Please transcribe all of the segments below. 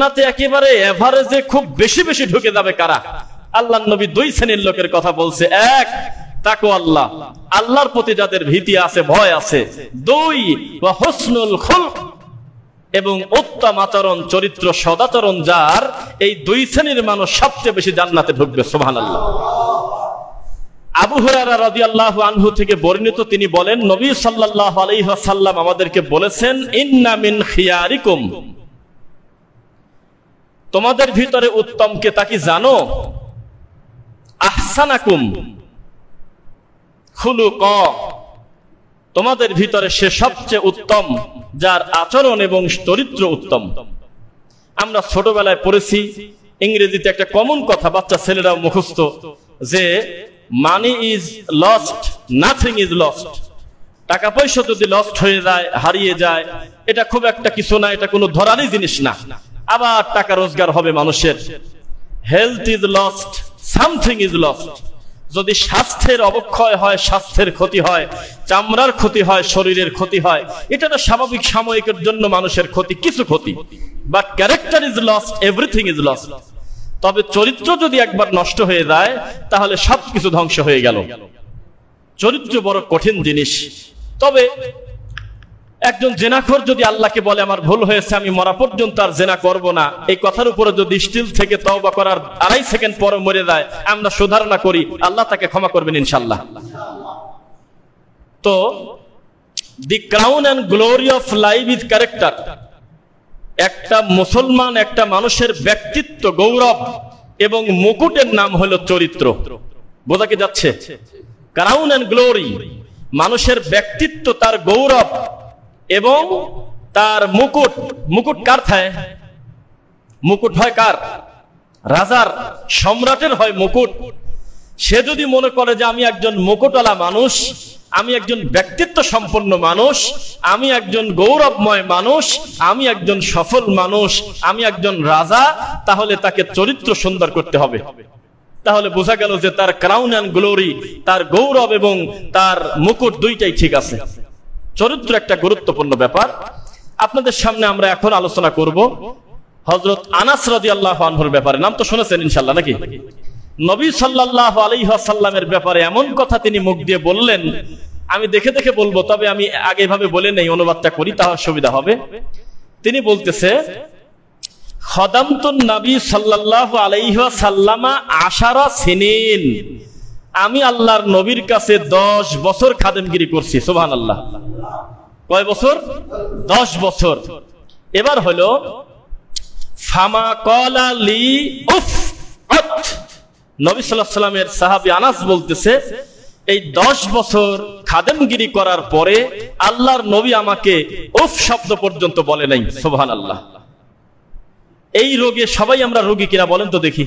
জান্নাতে একেবারে এভারেজে খুব বেশি বেশি ঢুকে যাবে কারা? আল্লাহর নবী দুই শ্রেণীর লোকের কথা বলছে। এক, তাকওয়াল্লাহ, আল্লাহর প্রতি যাদের ভীতি আছে, ভয় আছে। দুই, ওয়া হুসনুল খুলক, এবং উত্তম আচরণ, চরিত্র, সদাচরণ যার, এই দুই শ্রেণীর মানুষ সবচেয়ে বেশি জান্নাতে ঢুকবে। সুবহানাল্লাহ। আবু হুরায়রা রাদিয়াল্লাহু আনহু থেকে বর্ণিত, তিনি বলেন, নবী সাল্লাল্লাহু আলাইহি ওয়াসাল্লাম আমাদেরকে বলেছেন, ইন্না মিন খিয়ারিকুম, তোমাদের ভিতরে উত্তম কে তা কি জানো? আহসানাকুম খুলুকা, তোমাদের ভিতরে সে সবচেয়ে উত্তম যার আচরণ এবং চরিত্র উত্তম। আমরা ছোটবেলায় পড়েছি ইংরেজিতে একটা কমন কথা, বাচ্চা ছেলেরা মুখস্থ, যে money is lost, nothing is lost. টাকা পয়সা যদি লস্ট হয়ে যায়, হারিয়ে যায়, এটা খুব একটা কিছু না, এটা কোনো ধরারই জিনিস না। আবার টাকা রোজগার হবে মানুষের। Health is lost, something is lost. যদি স্বাস্থ্যের অবক্ষয় হয়, স্বাস্থ্যের ক্ষতি হয়, চামড়ার ক্ষতি হয়, শরীরের ক্ষতি হয়, এটা তো স্বাভাবিক, সাময়িকের জন্য মানুষের ক্ষতি, কিছু ক্ষতি। But character is lost, everything is lost. তবে চরিত্র যদি একবার নষ্ট হয়ে যায়, তাহলে সবকিছু ধ্বংস হয়ে গেল। চরিত্র বড় কঠিন জিনিস। তবে একজন জেনাখোর যদি আল্লাহকে বলে, আমার ভুল হয়েছে, আমি মরা পর্যন্ত আর জেনা করব না, এই কথার উপরে যদি স্টিল থেকে তওবা করার 2.5 সেকেন্ড পরে মরে যায়, আমরা সুধারণা করি, আল্লাহ তাকে ক্ষমা করবেন ইনশাআল্লাহ। তো the crown and glory of life is character. একটা মুসলমান, একটা মানুষের ব্যক্তিত্ব, গৌরব এবং মুকুটের নাম হলো চরিত্র। বোঝা কি যাচ্ছে? ক্রাউন এন্ড গ্লোরি, মানুষের ব্যক্তিত্ব, তার গৌরব এবং তার মুকুট। মুকুট কার থাকে? মুকুট হয় কার? রাজার, সম্রাটের হয় মুকুট। সে যদি মনে করে যে আমি একজন মুকুটওয়ালা মানুষ, আমি একজন ব্যক্তিত্ব সম্পন্ন মানুষ, আমি একজন গৌরবময় মানুষ, আমি একজন সফল মানুষ, আমি একজন রাজা, তাহলে তাকে চরিত্র সুন্দর করতে হবে। তাহলে বোঝা গেল যে তার ক্রাউন এন্ড গ্লোরি, তার গৌরব এবং তার মুকুট দুইটাই ঠিক আছে। চরিত্র একটা গুরুত্বপূর্ণ ব্যাপার। আপনাদের সামনে আমরা এখন আলোচনা করব হযরত আনাস রাদিয়াল্লাহু আনহুর ব্যাপারে। নাম তো শুনেছেন ইনশাআল্লাহ নাকি? নবী সাল্লাল্লাহু আলাইহি ওয়াসাল্লামের ব্যাপারে এমন কথা তিনি মুখ দিয়ে বললেন, আমি দেখে দেখে বলবো, তবে আমি আগে ভাবে বলে নেই, অনুবাদটা করি, তাহলে সুবিধা হবে। তিনি বলতেছে, খাদামতুন নবী সাল্লাল্লাহু আলাইহি ওয়াসাল্লামা 10 সিনিন, আমি আল্লাহর নবীর কাছে 10 বছর খাদেমগিরি করছি। সুবহানাল্লাহ। কয় বছর? 10 বছর। এবার হলো ফামা ক্বালা লি উফ আত, নবী সাল্লাল্লাহু আলাইহি ওয়াসাল্লামের সাহাবী আনাস বলতেছে, এই 10 বছর খাদেমগিরি করার পরে আল্লাহর নবী আমাকে উফ শব্দ পর্যন্ত বলে নাই। সুবহানাল্লাহ। এই রোগে সবাই আমরা রোগী কিনা বলেন তো দেখি?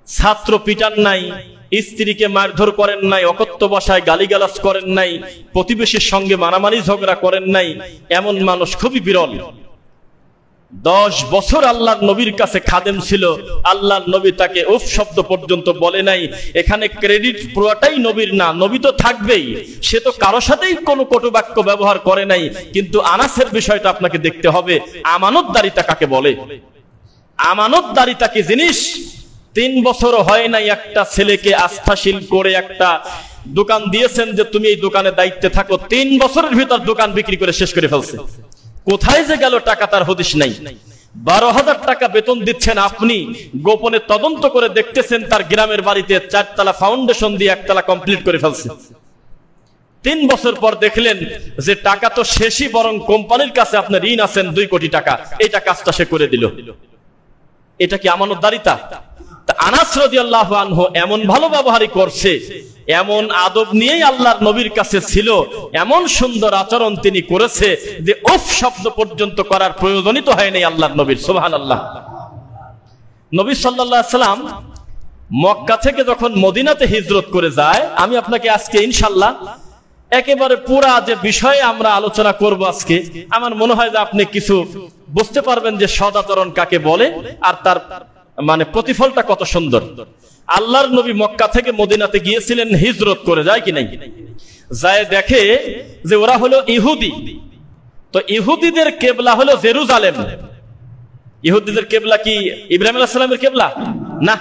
ছাত্র পিটান নাই, স্ত্রীকে মারধর করেন নাই, অকথ্য ভাষায় গালিগালাজ করেন নাই, প্রতিবেশীর সঙ্গে মারামারি ঝগড়া করেন নাই, এমন মানুষ খুবই বিরল। 10 বছর আল্লাহর নবীর কাছে খাদেম ছিল, আল্লাহর নবী তাকে উফ শব্দ পর্যন্ত বলে নাই। এখানে ক্রেডিট পুরোটাই নবীর না, নবী তো থাকবেই, সে তো কারো সাথেই কোনো কটু বাক্য ব্যবহার করে নাই। কিন্তু আনাসের বিষয়টা আপনাকে দেখতে হবে, আমানতদারিতা কাকে বলে? আমানতদারিতা কি জিনিস? 3 বছর হয় নাই একটা ছেলেকে আস্থাশীল করে একটা দোকান দিয়েছেন যে তুমি এই দোকানে দায়িত্বে থাকো, 3 বছরের ভিতর দোকান বিক্রি করে শেষ করে ফেলছে। কোথায় যে গেল টাকা তার হদিশ নাই। 12,000 টাকা বেতন দিচ্ছেন আপনি, গোপনে তদন্ত করে দেখতেছেন তার গ্রামের বাড়িতে 4 তলা ফাউন্ডেশন দিয়ে 1 তলা কমপ্লিট করে ফেলছে। 3 বছর পর দেখলেন যে টাকা তো শেষই, বরং কোম্পানির কাছে আপনার ঋণ আছেন 2 কোটি টাকা, এইটা কাজটা সে করে দিল। এটা কি আমানতদারিতা? আনাস রাদিয়াল্লাহু আনহু এমন ভালো ব্যবহারই করছে, এমন আদব নিয়েই আল্লাহর নবীর কাছে ছিল, এমন সুন্দর আচরণ তিনি করেছে যে উফ শব্দ পর্যন্ত করার প্রয়োজনই তো হয়নি আল্লাহর নবীর। সুবহানাল্লাহ। নবী সাল্লাল্লাহু আলাইহি সাল্লাম মক্কা থেকে যখন মদিনাতে হিজরত করে যায়, আমি আপনাকে আজকে ইনশাআল্লাহ একেবারে পুরা যে বিষয়ে আমরা আলোচনা করব আজকে, আমার মনে হয় যে আপনি কিছু বুঝতে পারবেন যে সদাচরণ কাকে বলে আর তার মানে প্রতিফলটা কত সুন্দর। আল্লাহর নবী মক্কা থেকে মদিনাতে গিয়েছিলেন হিজরত করে, যায় কি নাই? যায় দেখে যে ওরা হলো ইহুদি। তো ইহুদিদের কিবলা হলো জেরুজালেম। ইহুদিদের কেবলা কি ইব্রাহিম আলাইহিস সালামের কেবলা? না,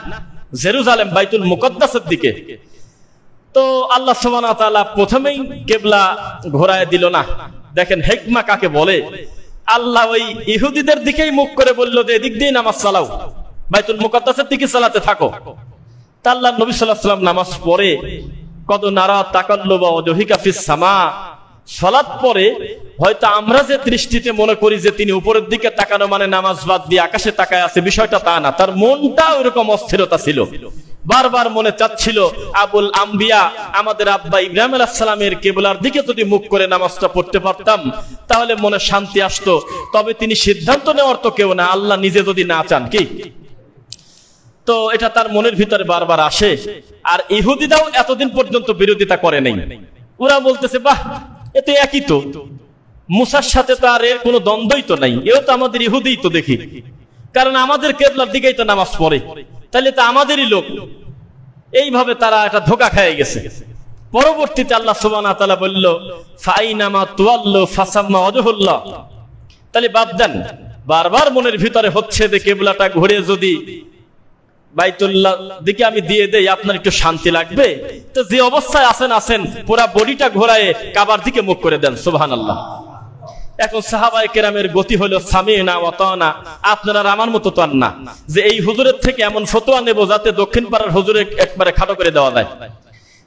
জেরুজালেম বাইতুল মুকদ্দাসের দিকে। তো আল্লাহ সুবহানাহু ওয়া তাআলা প্রথমেই কেবলা ঘোরায় দিল না। দেখেন হিকমা কাকে বলে। আল্লাহ ওই ইহুদিদের দিকেই মুখ করে বলল যে এদিক দিয়ে নামাজ চালাও, বাইতুল মুকদ্দাসের দিকে চালাতে থাকো। তা আল্লাহ নবী সাল্লাল্লাহু আলাইহি ওয়াসাল্লাম নামাজ পড়ে কদ নারা তাকাল্লুবা ওয়াজহিকা ফিস সামা, সালাত পড়ে হয়তো আমরা যে দৃষ্টিতে মনে করি যে তিনি উপরের দিকে তাকানো মানে নামাজ বাদ দিয়ে আকাশে তাকায় আছে, বিষয়টা তা না। তার মনটা ওইরকম অস্থিরতা ছিল, বারবার মনে চাচ্ছিল আবুল আম্বিয়া আমাদের আব্বা ইব্রাহিম আলাইহিস সালামের কিবলার দিকে যদি মুখ করে নামাজটা পড়তে পারতাম তাহলে মনে শান্তি আসতো। তবে তিনি সিদ্ধান্ত নেওয়ার তো কেউ না, আল্লাহ নিজে যদি না চান কি। তো এটা তার মনের ভিতরে বারবার আসে। আর ইহুদিরাও এতদিন পর্যন্ত বিরোধিতা করে নাই। ওরা বলতেছে বাহ, এ তো একই তো, মুসার সাথে তো আর এর কোনো দ্বন্দ্বই তো নাই, এও তো আমাদের ইহুদিই তো দেখি, কারণ আমাদের কিবলার দিকেই তো নামাজ পড়ে, তাহলে তো আমাদেরই লোক। এইভাবে তারা একটা ধোঁকা খেয়ে গেছে। পরবর্তীতে আল্লাহ সুবহানাহু ওয়া তাআলা বলল ফাইনামা তুওয়াল্লু ফাসাম্মা ওয়াজহুল্লাহ, তাহলে বাদ দেন। বারবার মনের ভিতরে হচ্ছে যে কিবলাটা ঘুরে যদি বাইতুল্লাহ দিকে আমি দিয়ে দেই আপনার একটু শান্তি লাগবে, তো যে অবস্থায় আছেন পুরা বডিটা ঘোরায় কাবার দিকে মুখ করে দেন। সুবহানাল্লাহ। এখন সাহাবায়ে কেরামের গতি হলো সামিনা ওয়া তানা। আপনারা আমার মতো তো আর না যে এই হুজুরের থেকে এমন ফতোয়া নেব যাতে দক্ষিণ পাড়ার হুজুরে একবারে খাটো করে দেওয়া যায়।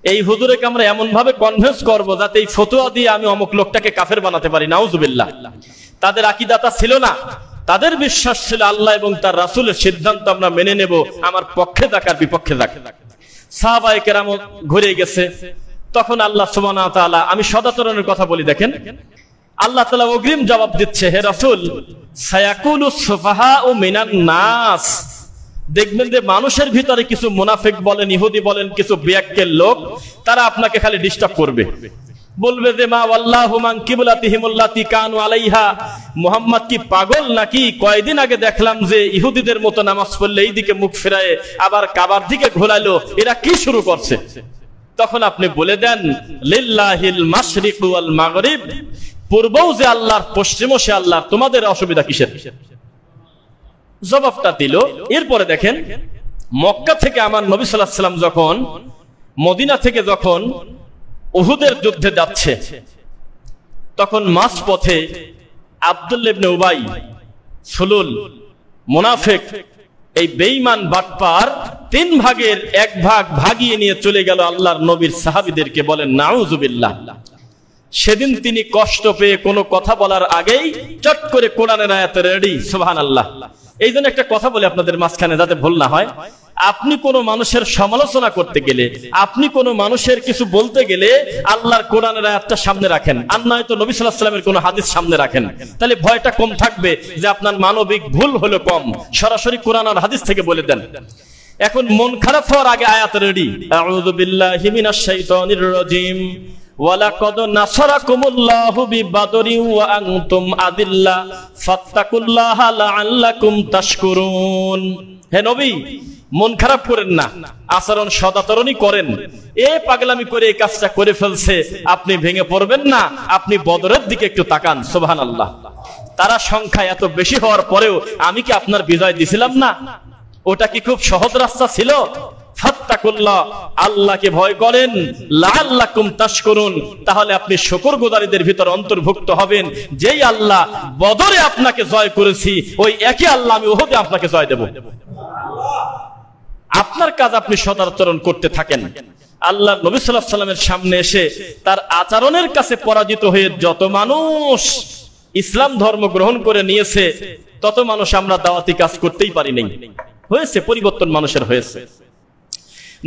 এই হুজুরকে আমরা এমন ভাবে কনভিন্স করব যাতে এই ফতোয়া দিয়ে আমি অমুক লোকটাকে কাফের বানাতে পারি। নাউজুবিল্লাহ। তাদের আকীদাটা ছিল না, তাদের বিশ্বাস ছিল আল্লাহ এবং তার রাসূলের সিদ্ধান্ত আমরা মেনে নেব, আমার পক্ষে থাক আর বিপক্ষে থাক। সাহাবায়ে কেরাম ঘুরে গেছে। তখন আল্লাহ সুবহানাহু ওয়া তাআলা, আমি সদাচরণের কথা বলি, দেখেন আল্লাহ তাআলা অগ্রিম জবাব দিচ্ছে, হে রাসূল সায়াকুলু সুফাহাউ মিনান নাস, দেখবেন যে মানুষের ভিতরে কিছু মুনাফিক বলেন, ইহুদি বলেন, কিছু বিয়াক্কেল লোক, তারা আপনাকে খালি ডিস্টার্ব করবে, বলবে যে মা ওয়াল্লাহু মান কিবলাতিহিমুল্লাতি কানু আলাইহা, মুহাম্মদ কি পাগল নাকি? কয়েকদিন আগে দেখলাম যে ইহুদিদের মতো নামাজ পড়লে এই দিকে মুখ ফিরায় আবার কাবার দিকে ঘোরালো, এরা কি শুরু করছে? তখন আপনি বলে দেন লিল্লাহিল মাশরিকু ওয়াল মাগরিব, পূর্বও যে আল্লাহর, পশ্চিমও সে আল্লাহর, তোমাদের অসুবিধা কিসের? জবাবটা দিল। এরপরে দেখেন মক্কা থেকে আমার নবী সাল্লাল্লাহু আলাইহি ওয়াসাল্লাম যখন মদিনা থেকে যখন উহুদের যুদ্ধে যাচ্ছে, তখন মাঝ পথে আব্দুল্লাহ ইবনে উবাই সুলুল মুনাফিক, এই বেঈমান বাটপার 3 ভাগের 1 ভাগ ভাগিয়ে নিয়ে চলে গেল আল্লাহর নবীর সাহাবীদেরকে। বলেন নাউজুবিল্লাহ। সেদিন তিনি কষ্ট পেয়ে কোনো কথা বলার আগেই চট করে কোরআনের আয়াত রেডি। সুবহানাল্লাহ। এই জন্য একটা কথা বলি আপনাদের মাঝখানে যাতে ভুল না হয়, আপনি কোনো মানুষের সমালোচনা করতে গেলে, আপনি কোনো মানুষের কিছু বলতে গেলে আল্লাহর কোরআনের আয়াতটা সামনে রাখেন, আর নয়তো নবী সাল্লাল্লাহু আলাইহি ওয়াসাল্লামের কোনো হাদিস সামনে রাখেন, তাহলে ভয়টা কম থাকবে যে আপনার মানবিক ভুল হলো কম। সরাসরি কোরআন আর হাদিস থেকে বলে দেন। এখন মন খারাপ হওয়ার আগে আয়াত রেডি। আউযু বিল্লাহি মিনাশ শাইতানির রাজিম। ওয়ালাকাদ নাসারাকুমুল্লাহু বিবাদরিন ওয়া আনতুম আদিল্লা ফাত্তাকুল্লাহা লাআল্লাকুম তাশকুরুন। হে নবী, মন খারাপ করেন না, আচরণ সদাচরণই করেন। এ পাগলামি করে এই কাজটা করে ফেলছে, আপনি ভেঙে পড়বেন না, আপনি বদরের দিকে একটু তাকান। সুবহানাল্লাহ। তারা সংখ্যায় এত বেশি হওয়ার পরেও আমি কি আপনার বিজয় দিছিলাম না? ওটা কি খুব সহজ রাস্তা ছিল? ফাত্তাকুল্লাহ, আল্লাহকে ভয় করেন, লাআল্লাকুম তাশকুরুন, তাহলে আপনি শুকরগুজারীদের ভিতর অন্তর্ভুক্ত হবেন। যেই আল্লাহ বদরে আপনাকে জয় করেছি, ওই একই আল্লাহ আমি উহুদে আপনাকে জয় দেব। আপনার কাজ আপনি সদাচরণ করতে থাকেন। আল্লাহ নবী সাল্লাল্লাহু আলাইহি ওয়াসাল্লামের সামনে এসে তার আচরণের কাছে পরাজিত হয়ে যত মানুষ ইসলাম ধর্ম গ্রহণ করে নিয়েছে, তত মানুষ আমরা দাওয়াতি কাজ করতেই পারি নাই। হয়েছে পরিবর্তন, মানুষের হয়েছে।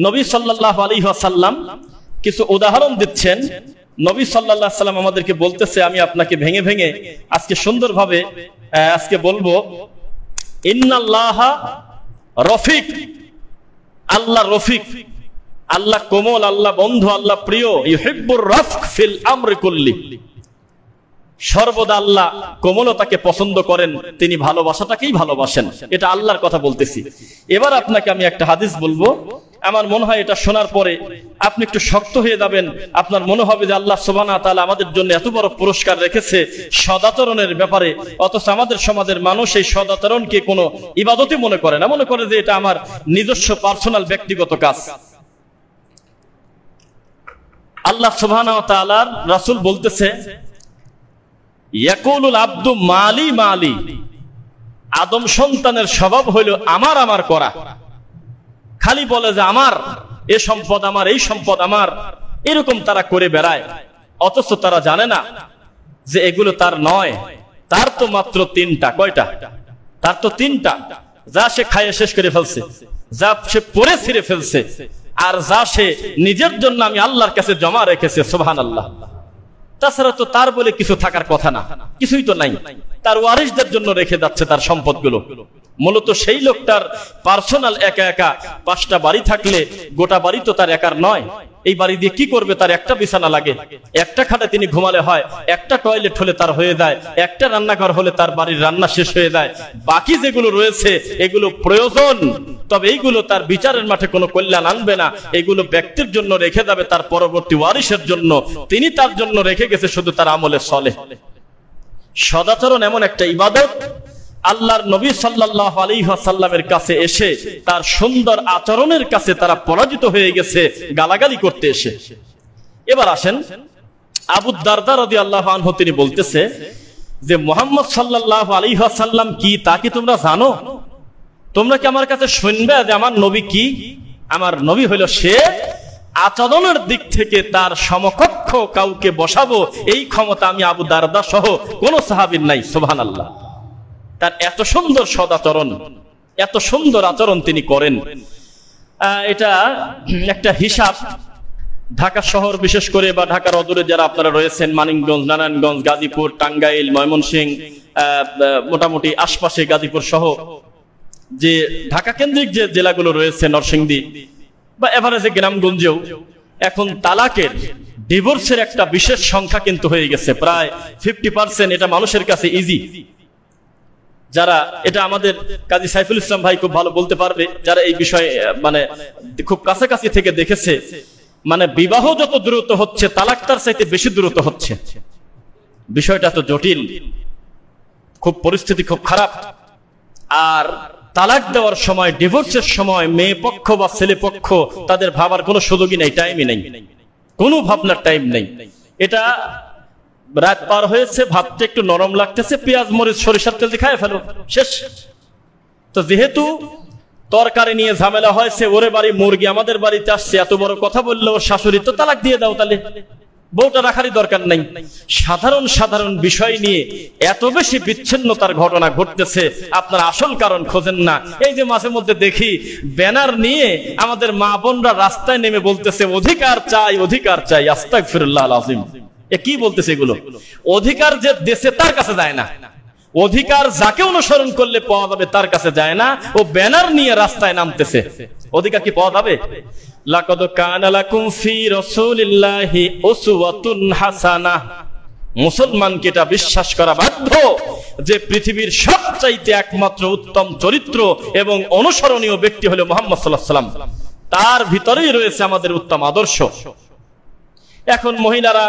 নবী সাল্লাল্লাহু আলাইহি ওয়াসাল্লাম কিছু উদাহরণ দিচ্ছেন। নবী সাল্লাল্লাহু আলাইহি ওয়াসাল্লাম আমাদেরকে বলতেছে, আমি আপনাকে ভেঙে ভেঙে আজকে সুন্দরভাবে আজকে বলবো, ইন্নাল্লাহা রফিক, আল্লাহ রফিক, আল্লাহ কোমল, আল্লাহ বন্ধু, আল্লাহ প্রিয়। ইউহিব্বুর রাফক ফিল আমরি কুল্লি, সর্বদা আল্লাহ কোমলতাকে পছন্দ করেন, তিনি ভালোবাসাটাকেই ভালোবাসেন। এটা আল্লাহর কথা বলতেছি। এবার আপনাকে আমি একটা হাদিস বলবো, আমার মনে হয় এটা শোনার পরে আপনি একটু শক্ত হয়ে যাবেন। আপনার মনে হবে যে আল্লাহ সুবহানাহু ওয়া তাআলা আমাদের জন্য এত বড় পুরস্কার রেখেছে সদাচরণের ব্যাপারে, অথচ আমাদের সমাজের মানুষ এই সদাচরণকে কোনো ইবাদতই মনে করে না, মনে করে যে এটা আমার নিজস্ব পার্সোনাল ব্যক্তিগত কাজ। আল্লাহ সুবহানাহু ওয়া তাআলার রাসূল বলতেছে, ইয়াকুলুল আব্দু মালি মালি, আদম সন্তানের স্বভাব হইল আমার আমার করা, খালি বলে যে আমার এ সম্পদ আমার, এই সম্পদ আমার, এরকম তারা করে বেড়ায়। অথচ তারা জানে না যে এগুলো তার নয়, তার তো মাত্র তিনটা। কয়টা? তার তো তিনটা। যা সে খাইয়ে শেষ করে ফেলছে, যা সে পরে ছিঁড়ে ফেলছে, আর যা সে নিজের জন্য আমি আল্লাহর কাছে জমা রেখেছে। সুবহানাল্লাহ। তাছাড়া তো তার বলে কিছু থাকার কথা না, কিছুই তো নাই। তার ওয়ারিসদের জন্য রেখে যাচ্ছে তার সম্পদগুলো। মূলত সেই লোকটার পার্সোনাল একা একা 5টা বাড়ি থাকলে গোটা বাড়ি তো তার একার নয়। এই বাড়ি দিয়ে কি করবে? তার একটা বিছানা লাগে, একটা খাটে তিনি ঘুমালে হয়, একটা টয়লেট হলে তার হয়ে যায়, একটা রান্নাঘর হলে তার বাড়ির রান্না শেষ হয়ে যায়। বাকি যেগুলো রয়েছে এগুলো প্রয়োজন, তবে এইগুলো তার বিচারের মাঠে কোনো কল্যাণ আনবে না। এগুলো ব্যক্তির জন্য রেখে যাবে তার পরবর্তী ওয়ারিসের জন্য। তিনি তার জন্য রেখে গেছে শুধু তার আমলে সলেহ। সদাচরণ এমন একটা ইবাদত, আল্লাহর নবী সাল্লাল্লাহু আলাইহি ওয়াসাল্লামের কাছে এসে তার সুন্দর আচরণের কাছে তারা পরাজিত হয়ে গেছে গালাগালি করতে এসে। এবার আসেন, আবু দারদা রাদিয়াল্লাহু আনহু তিনি বলতেছে যে মুহাম্মদ সাল্লাল্লাহু আলাইহি ওয়াসাল্লাম কি তা কি তোমরা জানো? তোমরা কি আমার কাছে শুনবে যে আমার নবী কি? আমার নবী হলো সে, আচরণের দিক থেকে তার সমকক্ষ কাউকে বসাবো এই ক্ষমতা আমি আবু দারদা সহ কোন সাহাবীর নাই। সুবহানাল্লাহ। তার এত সুন্দর সদাচরণ, এত সুন্দর আচরণ তিনি করেন। এটা একটা হিসাব, ঢাকা শহর বিশেষ করে বা ঢাকার অদূরে যারা আপনারা রয়েছেন, মানিকগঞ্জ, নারায়ণগঞ্জ, গাজীপুর, টাঙ্গাইল, ময়মনসিংহ, মোটামুটি আশপাশে গাজীপুর সহ যে ঢাকা কেন্দ্রিক যে জেলাগুলো রয়েছে, নরসিংদী বা এভারেজে গ্রামগঞ্জেও এখন তালাকের, ডিভোর্সের একটা বিশেষ সংখ্যা কিন্তু হয়ে গেছে, প্রায় 50%। এটা মানুষের কাছে ইজি। যারা এটা আমাদের কাজী সাইফুল ইসলাম ভাই খুব ভালো বলতে পারবে, যারা এই বিষয়ে মানে খুব কাছাকাছি থেকে দেখেছে, মানে বিবাহ যত দ্রুত হচ্ছে তালাক তার চাইতে বেশি দ্রুত হচ্ছে। বিষয়টা তো জটিল, খুব পরিস্থিতি খুব খারাপ। আর তালাক দেওয়ার সময়, ডিভোর্সের সময় মেয়ে পক্ষ বা ছেলে পক্ষ তাদের ভাবার কোনো সুযোগই নেই, টাইমই নেই, কোনো ভাবনার টাইম নেই। এটা রাত পার হয়েছে, ভাতটা একটু নরম লাগতেছে, পেঁয়াজ মরিচ সরিষার তেল দিয়ে খায় ফেলো, শেষ। তো যেহেতু তরকারি নিয়ে ঝামেলা হয়েছে, ওরে বাড়ি মুরগি আমাদের বাড়িতে আসছে, এত বড় কথা বললো ওর শাশুড়ি, তো তালাক দিয়ে দাও, তাহলে বউটা রাখারই দরকার নাই। সাধারণ সাধারণ বিষয় নিয়ে এত বেশি বিচ্ছিন্নতার ঘটনা ঘটতেছে, আপনার আসল কারণ খোঁজেন না। এই যে মাঝে মধ্যে দেখি ব্যানার নিয়ে আমাদের মা বোনরা রাস্তায় নেমে বলতেছে অধিকার চাই, অধিকার চাই। আস্তাগফিরুল্লাহ আল আযীম। এ কি বলতেছে এগুলো? অধিকার যে দেশে তার কাছে যায় না, অধিকার যাকে অনুসরণ করলে পাওয়া যাবে তার কাছে যায় না, ও ব্যানার নিয়ে রাস্তায় নামতেছে। অধিকার কি পাওয়া যাবে? লাকাদ কানা লাকুম ফি রাসূলিল্লাহি উসওয়াতুন হাসানাহ। মুসলমানকে এটা বিশ্বাস করা বাধ্য যে পৃথিবীর সবচাইতে একমাত্র উত্তম চরিত্র এবং অনুসরণীয় ব্যক্তি হলো মুহাম্মদ সাল্লাল্লাহু আলাইহি ওয়াসাল্লাম। তার ভিতরেই রয়েছে আমাদের উত্তম আদর্শ। এখন মহিলারা,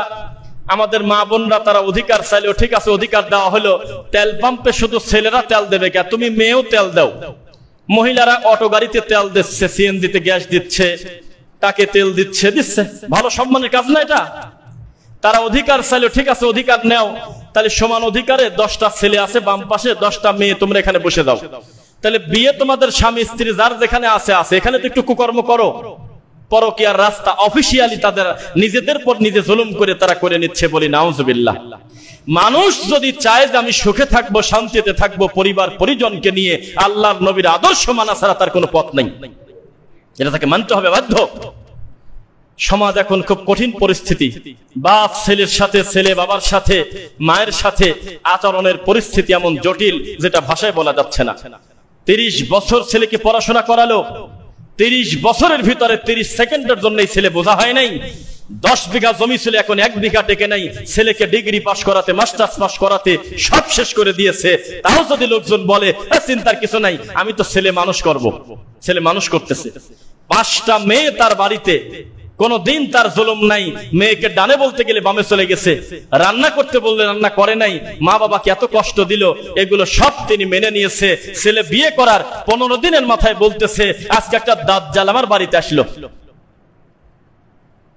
আমাদের মা বোনরা, তারা অধিকার চাইলেও ঠিক আছে, অধিকার দেওয়া হলো, তেল পাম্পে শুধু ছেলেরা তেল দেবে কে? তুমি মেয়েও তেল দাও। মহিলারা অটো গাড়িতে তেল দিচ্ছে, সিএনজিতে গ্যাস দিচ্ছে, তাকে তেল দিচ্ছে, ভালো সম্মানের কাজ না এটা? তারা অধিকার চাইলেও ঠিক আছে, অধিকার নেও, তাহলে সমান অধিকারে 10টা ছেলে আছে বাম পাশে, 10টা মেয়ে তোমরা এখানে বসে দাও। তাহলে বিয়ে তোমাদের স্বামী স্ত্রী যার যেখানে আছে, এখানে তো একটু কুকর্ম করো। পরকীয়ার রাস্তা অফিসিয়ালি তাদের নিজেদের পর নিজে জুলুম করে তারা করে নিচ্ছে, বলি নাউজুবিল্লাহ। মানুষ যদি চায় যে আমি সুখে থাকবো, শান্তিতে থাকবো, পরিবার পরিজনকে নিয়ে, আল্লাহর নবীর আদর্শ মানা ছাড়া তার কোনো পথ নেই, এটা তাকে মানতে হবে বাধ্য। সমাজ এখন খুব কঠিন পরিস্থিতি, বাপ ছেলের সাথে, ছেলে বাবার সাথে, মায়ের সাথে আচরণের পরিস্থিতি এমন জটিল যেটা ভাষায় বলা যাচ্ছে না। 30 বছর ছেলেকে পড়াশোনা করালো, 30 বছরের ভিতরে 30 সেকেন্ডের জন্য ছেলে বোঝা হয় নাই। 10 বিঘা জমি ছিল, এখন 1 বিঘা টেকে নাই। ছেলেকে ডিগ্রি পাস করাতে, মাস্টার্স পাস করাতে সব শেষ করে দিয়েছে। তাও যদি লোকজন বলে চিন্তার কিছু নাই, আমি তো ছেলে মানুষ করব, ছেলে মানুষ করতেছে। 5টা মেয়ে তার বাড়িতে, কোনদিন তার জুলুম নাই। মেয়েকে ডানে বলতে গেলে বামে চলে গেছে, রান্না করতে বললে রান্না করে নাই, মা বাবাকে এত কষ্ট দিল, এগুলো সব তিনি মেনে নিয়েছে। ছেলে বিয়ে করার 15 দিনের মাথায় বলতেছে আজকে একটা দাজ্জাল আমার বাড়িতে আসলো।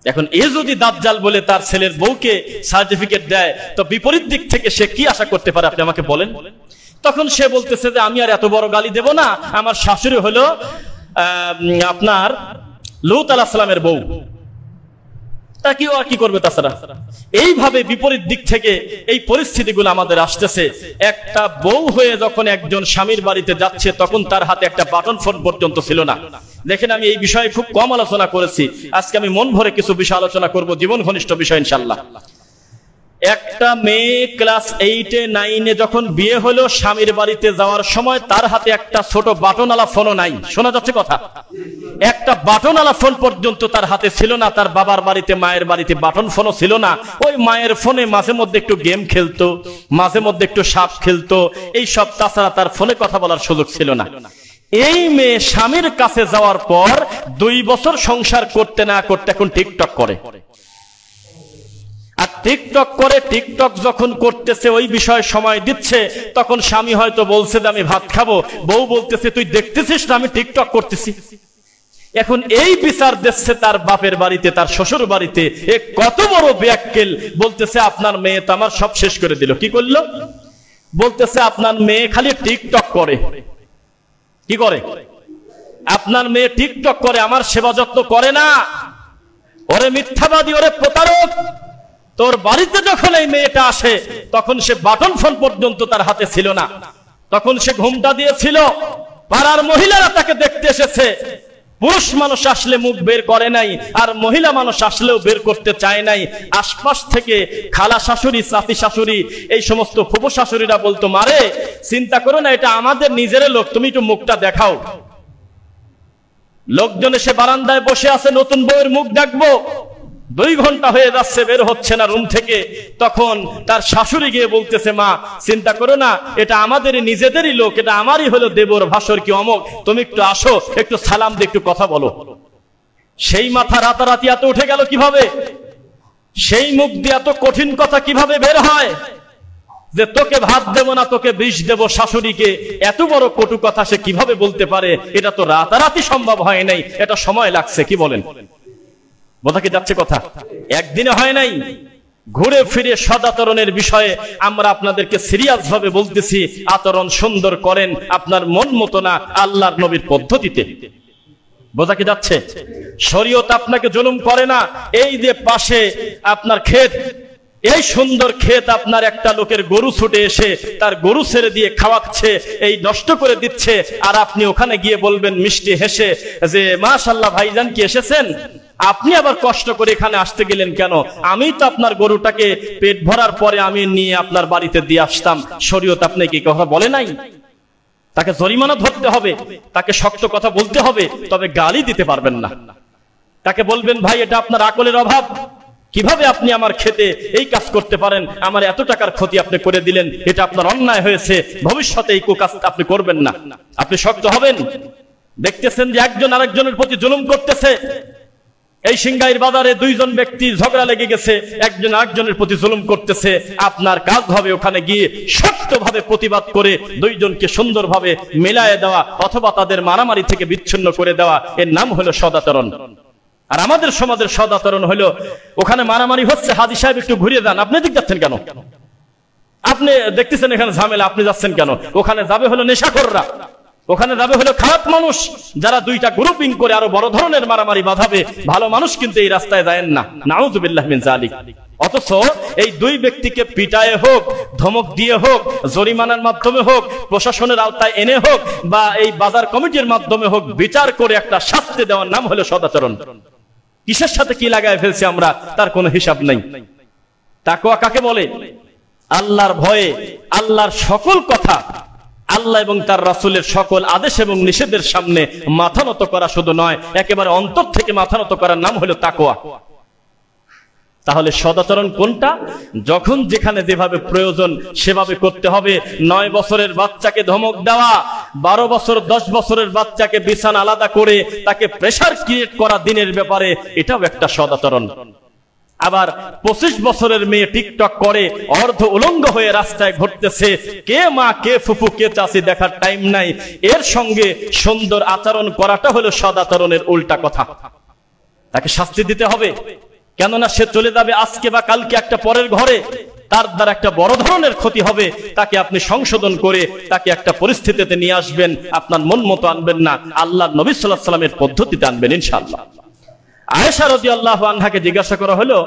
এখন এ যদি দাজ্জাল বলে তার ছেলের বউকে সার্টিফিকেট দেয়, তো বিপরীত দিক থেকে সে কি আশা করতে পারে আপনি আমাকে বলেন। তখন সে বলতেছে যে আমি আর এত বড় গালি দেব না, আমার শাশুড়ি হলো আপনার লূত আলাইহিস সালামের বউ, তা কি আর কি করবে তাছাড়া। এইভাবে বিপরীত দিক থেকে এই পরিস্থিতিগুলো আমাদের আসতেছে। একটা বউ হয়ে যখন একজন স্বামীর বাড়িতে যাচ্ছে, তখন তার হাতে একটা বাটন ফোন পর্যন্ত ছিল না। দেখেন, আমি এই বিষয়ে খুব কম আলোচনা করেছি, আজকে আমি মন ভরে কিছু বিষয় আলোচনা করব, জীবন ঘনিষ্ঠ বিষয় ইনশাআল্লাহ। একটা মেয়ে ক্লাস 8-এ 9-এ যখন বিয়ে হলো, স্বামীর বাড়িতে যাওয়ার সময় তার হাতে একটা ছোট বাটনওয়ালা ফোনও নাই। শোনা যাচ্ছে কথা? একটা বাটনওয়ালা ফোন পর্যন্ত তার হাতে ছিল না। তার বাবার বাড়িতে, মায়ের বাড়িতে বাটন ফোনও ছিল না। ওই মায়ের ফোনে মাঝে মধ্যে একটু গেম খেলতো, মাঝে মধ্যে একটু সাপ খেলতো, এই সব। তাছাড়া তার ফোনে কথা বলার সুযোগ ছিল না। এই মেয়ে স্বামীর কাছে যাওয়ার পর 2 বছর সংসার করতে না করতে এখন টিকটক করে। আর টিকটক করে, টিকটক যখন করতেছে, ওই বিষয়ে সময় দিচ্ছে, তখন স্বামী হয়তো বলছে যে আমি ভাত খাবো, বউ বলতেছে তুই দেখতেছিস না আমি টিকটক করতেছি। এখন এই বিচার দিচ্ছে তার বাপের বাড়িতে, তার শ্বশুর বাড়িতে। এ কত বড় বেয়াক্কেল! বলতেছে আপনার মেয়ে তো আমার সব শেষ করে দিল। কি করলো? বলতেছে আপনার মেয়ে খালি টিকটক করে। কি করে? আপনার মেয়ে টিকটক করে, আমার সেবা যত্ন করে না। ওরে মিথ্যাবাদী, ওরে প্রতারক! তোর বাড়িতে যখন এই মেয়েটা আসে, তখন সে বাটন ফোন পর্যন্ত তার হাতে ছিল না, তখন সে ঘুমটা দিয়েছিল। পাড়ার মহিলারা তাকে দেখতে এসেছে, পুরুষ মানুষ আসলে মুখ বের করে নাই, আর মহিলা মানুষ আসলেও বের করতে চায় নাই। আশপাশ থেকে খালা শাশুড়ি, চাচি শাশুড়ি, এই সমস্ত ফুফু শাশুড়িরা বলতো মারে চিন্তা করো না, এটা আমাদের নিজের লোক, তুমি একটু মুখটা দেখাও। লোকজন এসে বারান্দায় বসে আছে, নতুন বউয়ের মুখ দেখবো, 2 ঘন্টা হয়ে যাচ্ছে, বের হচ্ছে না রুম থেকে। তখন তার শাশুড়ি গিয়ে বলতেছে মা চিন্তা করো না, এটা আমাদের নিজেদেরই লোক, এটা আমারই হলো দেবর, ভাসুর কি অমুক, তুমি একটু আসো, একটু সালাম দিয়ে একটু কথা বলো। সেই মাথা রাতারাতি এত উঠে গেল কিভাবে? সেই মুখ দিয়ে এত কঠিন কথা কিভাবে বের হয় যে তোকে ভাত দেব না, তোকে বিষ দেব? শাশুড়িকে এত বড় কটু কথা সে কিভাবে বলতে পারে? এটা তো রাতারাতি সম্ভব হয় নাই, এটা সময় লাগছে। কি বলেন? বোঝা কি যাচ্ছে কথা? একদিনে হয় নাই। ঘুরে ফিরে সদাচরণের বিষয়ে আমরা আপনাদেরকে সিরিয়াস ভাবে বলতেছি, আচরণ সুন্দর করেন, আপনার মন মতো না, আল্লাহর নবীর পদ্ধতিতে। বোঝা কি যাচ্ছে? শরীয়ত আপনাকে জুলুম করে না। এই যে পাশে আপনার ক্ষেত, এই সুন্দর ক্ষেত, আপনার একটা লোকের গরু ছুটে এসে তার গরু ছেড়ে দিয়ে খাওয়াচ্ছে, এই নষ্ট করে দিচ্ছে, আর আপনি ওখানে গিয়ে বলবেন মিষ্টি হেসে যে মাশাআল্লাহ ভাইজান কি এসেছেন, আপনি আবার কষ্ট করে এখানে আসতে গেলেন কেন? আমি তো আপনার গরুটাকে পেট ভরার পরে আমি নিয়ে আপনার বাড়িতে দিয়ে আসতাম। শরীয়ত আপনাকে কি কথা বলে নাই? তাকে জরিমানা ধরতে হবে, তাকে শক্ত কথা বলতে হবে, তবে গালি দিতে পারবেন না। তাকে বলবেন ভাই এটা আপনার আকলের অভাব, কিভাবে আপনি আমার খেতে এই কাজ করতে পারেন, আমার এত টাকার ক্ষতি আপনি করে দিলেন, এটা আপনার অন্যায় হয়েছে, ভবিষ্যতে এই কাজ আপনি করবেন না। আপনি শক্ত হবেন। দেখতেছেন যে একজন আরেকজনের প্রতি জুলুম করতেছে। এই সিংগাইর বাজারে 2 জন ব্যক্তি ঝগড়া লেগে গেছে, একজন আরেকজনের প্রতি জুলুম করতেছে। আপনার কাজ হবে ওখানে গিয়ে শক্তভাবে প্রতিবাদ করে 2 জনকে সুন্দরভাবে মেলায় দেওয়া, অথবা তাদের মারামারি থেকে বিচ্ছিন্ন করে দেওয়া। এর নাম হলো সদাচরণ। আর আমাদের সমাজের সদাচরণ হলো ওখানে মারামারি হচ্ছে, হাজী সাহেব একটু ঘুরিয়ে যান, আপনি দিক যাচ্ছেন কেন? আপনি দেখতেছেন এখানে ঝামেলা, আপনি যাচ্ছেন কেন? ওখানে যাবে হলো নেশাখোররা, ওখানে যাবে হলো খারাপ মানুষ, যারা 2টা গ্রুপিং করে আরো বড় ধরনের মারামারি বাঁধাবে। ভালো মানুষ কিন্তু এই রাস্তায় যায়েন না, নাউযুবিল্লাহ মিন যালিক। অথচ এই 2 ব্যক্তিকে পিটায়ে হোক, ধমক দিয়ে হোক, জরিমানার মাধ্যমে হোক, প্রশাসনের আওতায় এনে হোক, বা এই বাজার কমিটির মাধ্যমে হোক, বিচার করে একটা শাস্তি দেওয়ার নাম হলো সদাচরণ। কিসের সাথে কি লাগায় ফেলছি আমরা, তার কোনো হিসাব নাই। তাকওয়া কাকে বলে? আল্লাহর ভয়ে আল্লাহর সকল কথা, আল্লাহ এবং তার রাসূলের সকল আদেশ এবং নিষেধের সামনে মাথা নত করা শুধু নয়, একেবারে অন্তর থেকে মাথা নত করার নাম হলো তাকওয়া। তাহলে সদাচরণ কোনটা? যখন যেখানে যেভাবে প্রয়োজন সেভাবে করতে হবে। 9 বছরের বাচ্চাকে ধমক দেওয়া, 12 বছর 10 বছরের বাচ্চাকে বিছানা আলাদা করে তাকে প্রেসার ক্রিয়েট করা দিনের ব্যাপারে, এটাও একটা সদাচরণ। আবার 25 বছরের মেয়ে টিকটক করে অর্ধ উলঙ্গ হয়ে রাস্তায় ঘুরতেছে, কে মা কে ফুফু কে চাচি দেখার টাইম নাই, এর সঙ্গে সুন্দর আচরণ করাটা হলো সদাচরণের উল্টা কথা। তাকে শাস্তি দিতে হবে, কেননা সে চলে যাবে আজকে বা কালকে একটা পরের ঘরে, তার দ্বারা একটা বড় ধরনের ক্ষতি হবে। তাকে আপনি সংশোধন করে তাকে একটা পরিস্থিতিতে নিয়ে আসবেন, আপনার মন মতো আনবেন না, আল্লাহর নবী সাল্লাল্লাহু আলাইহি ওয়াসাল্লামের পদ্ধতিতে আনবেন ইনশাআল্লাহ। আয়েশা রাদিয়াল্লাহু আনহাকে জিজ্ঞাসা করা হলো,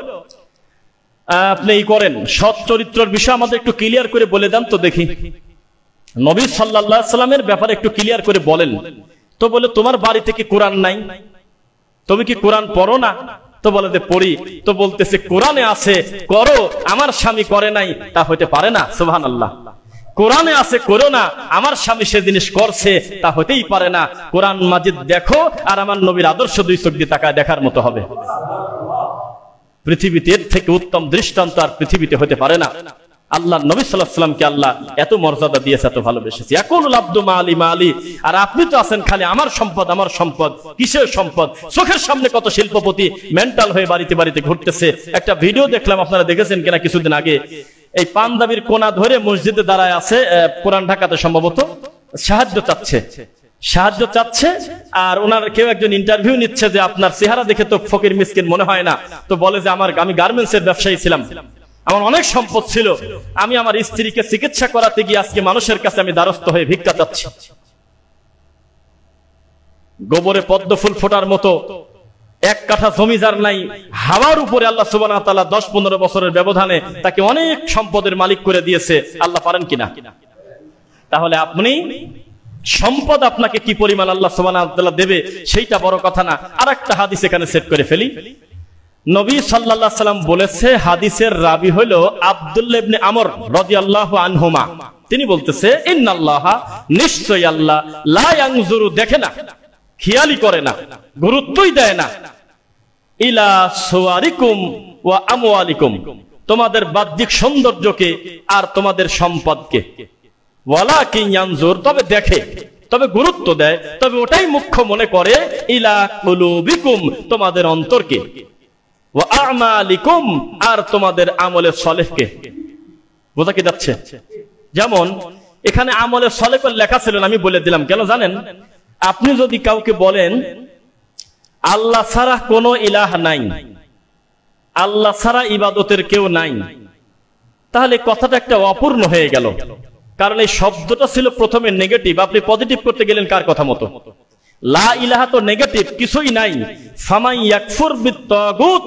আপনি এই করেন, সৎ চরিত্রের বিষয় আমাদের একটু ক্লিয়ার করে বলে দেন তো দেখি, নবী সাল্লাল্লাহু আলাইহি ওয়াসাল্লামের ব্যাপারে একটু ক্লিয়ার করে বলেন তো। বলে, তোমার বাড়িতে কি কোরআন নাই? তুমি কি কোরআন পড়ো না? তো বলে যে পড়ি। তো বলতেছে কোরআনে আছে করো, আমার স্বামী করে নাই, তা হইতে পারে না। সুবহানাল্লাহ। কোরআনে আছে করো না, আমার স্বামী সে জিনিস করছে, তা হতেই পারে না। কোরআন মাজিদ দেখো আর আমার নবীর আদর্শ 2 চোখ দিয়ে তাকায় দেখার মতো হবে। পৃথিবীতে এর থেকে উত্তম দৃষ্টান্ত আর পৃথিবীতে হতে পারে না। আল্লাহ নবী সাল্লাল্লাহু আলাইহি ওয়াসাল্লামকে আল্লাহ এত মর্যাদা দিয়েছে, এত ভালোবেসেছে। ইয়াকুলুল আব্দু মালি মালি, আর আপনি তো আছেন খালি আমার সম্পদ আমার সম্পদ। কিসের সম্পদ? চোখের সামনে কত শিল্পপতি মেন্টাল হয়ে বাড়িতে বাড়িতে ঘুরতেছে। একটা ভিডিও দেখলাম, আপনারা দেখেছেন কিনা কিছুদিন আগে, এই পাঞ্জাবির কোনা ধরে মসজিদে দাঁড়ায় আছে, পুরান ঢাকাতে সম্ভবত, সাহায্য চাচ্ছে। আর ওনার কেউ একজন ইন্টারভিউ নিচ্ছে যে আপনার চেহারা দেখে তো ফকির মিসকিন মনে হয় না। তো বলে যে আমি গার্মেন্টসের ব্যবসায়ী ছিলাম, আমার অনেক সম্পদ ছিল, আমি আমার স্ত্রীকে চিকিৎসা করাতে গিয়ে আজকে মানুষের কাছে আমি দ্বারস্থ হয়ে ভিক্ষা চাচ্ছি। গোবরে পদ্ম ফুল ফোটার মতো 1 কাঠা জমি যার নাই, হাওয়ার উপরে আল্লাহ সুবহানাহু ওয়া তাআলা 10-15 বছরের ব্যবধানে তাকে অনেক সম্পদের মালিক করে দিয়েছে। আল্লাহ পারেন কিনা? তাহলে আপনি সম্পদ আপনাকে কি পরিমাণ আল্লাহ সুবহানাহু ওয়া তাআলা দেবে সেইটা বড় কথা না। আরেকটা হাদিস এখানে সেট করে ফেলি। নবী সাল্লাল্লাহু আলাইহি সাল্লাম বলেছে, হাদিসের রাবি হলো আব্দুল্লাহ ইবনে আমর রাদিয়াল্লাহু আনহুমা। তিনি বলতেছে, ইন্নাল্লাহা, নিশ্চয়ই আল্লাহ, লা ইয়ানজুরু, দেখে না, খেয়ালই করে না, গুরুত্বই দেয় না, ইলা সুওয়ারিকুম ওয়া আমওয়ালিকুম, তোমাদের বাহ্যিক সৌন্দর্যকে আর তোমাদের সম্পদকে, ওয়ালাকিন ইয়ানজুর, তবে দেখে, তবে গুরুত্ব দেয়, তবে ওটাই মুখ্য মনে করে, ইলা কুলুবিকুম, তোমাদের অন্তরকে, ওয়া আমালিকুম, আর তোমাদের আমলে সলেহকে। বোঝা কি যাচ্ছে? যেমন এখানে আমলে সলেহ লেখা ছিল, আমি বলে দিলাম কেন জানেন? আপনি যদি কাউকে বলেন আল্লাহ ছাড়া কোনো ইলাহ নাই, আল্লাহ ছাড়া ইবাদতের কেউ নাই, তাহলে কথাটা একটা অপূর্ণ হয়ে গেল। কারণ এই শব্দটা ছিল প্রথমে নেগেটিভ, আপনি পজিটিভ করতে গেলেন কার কথা মতো? লা ইলাহা তো নেগেটিভ, কিছুই নাই। ফামান ইয়াকফুর বিত-তাগুত,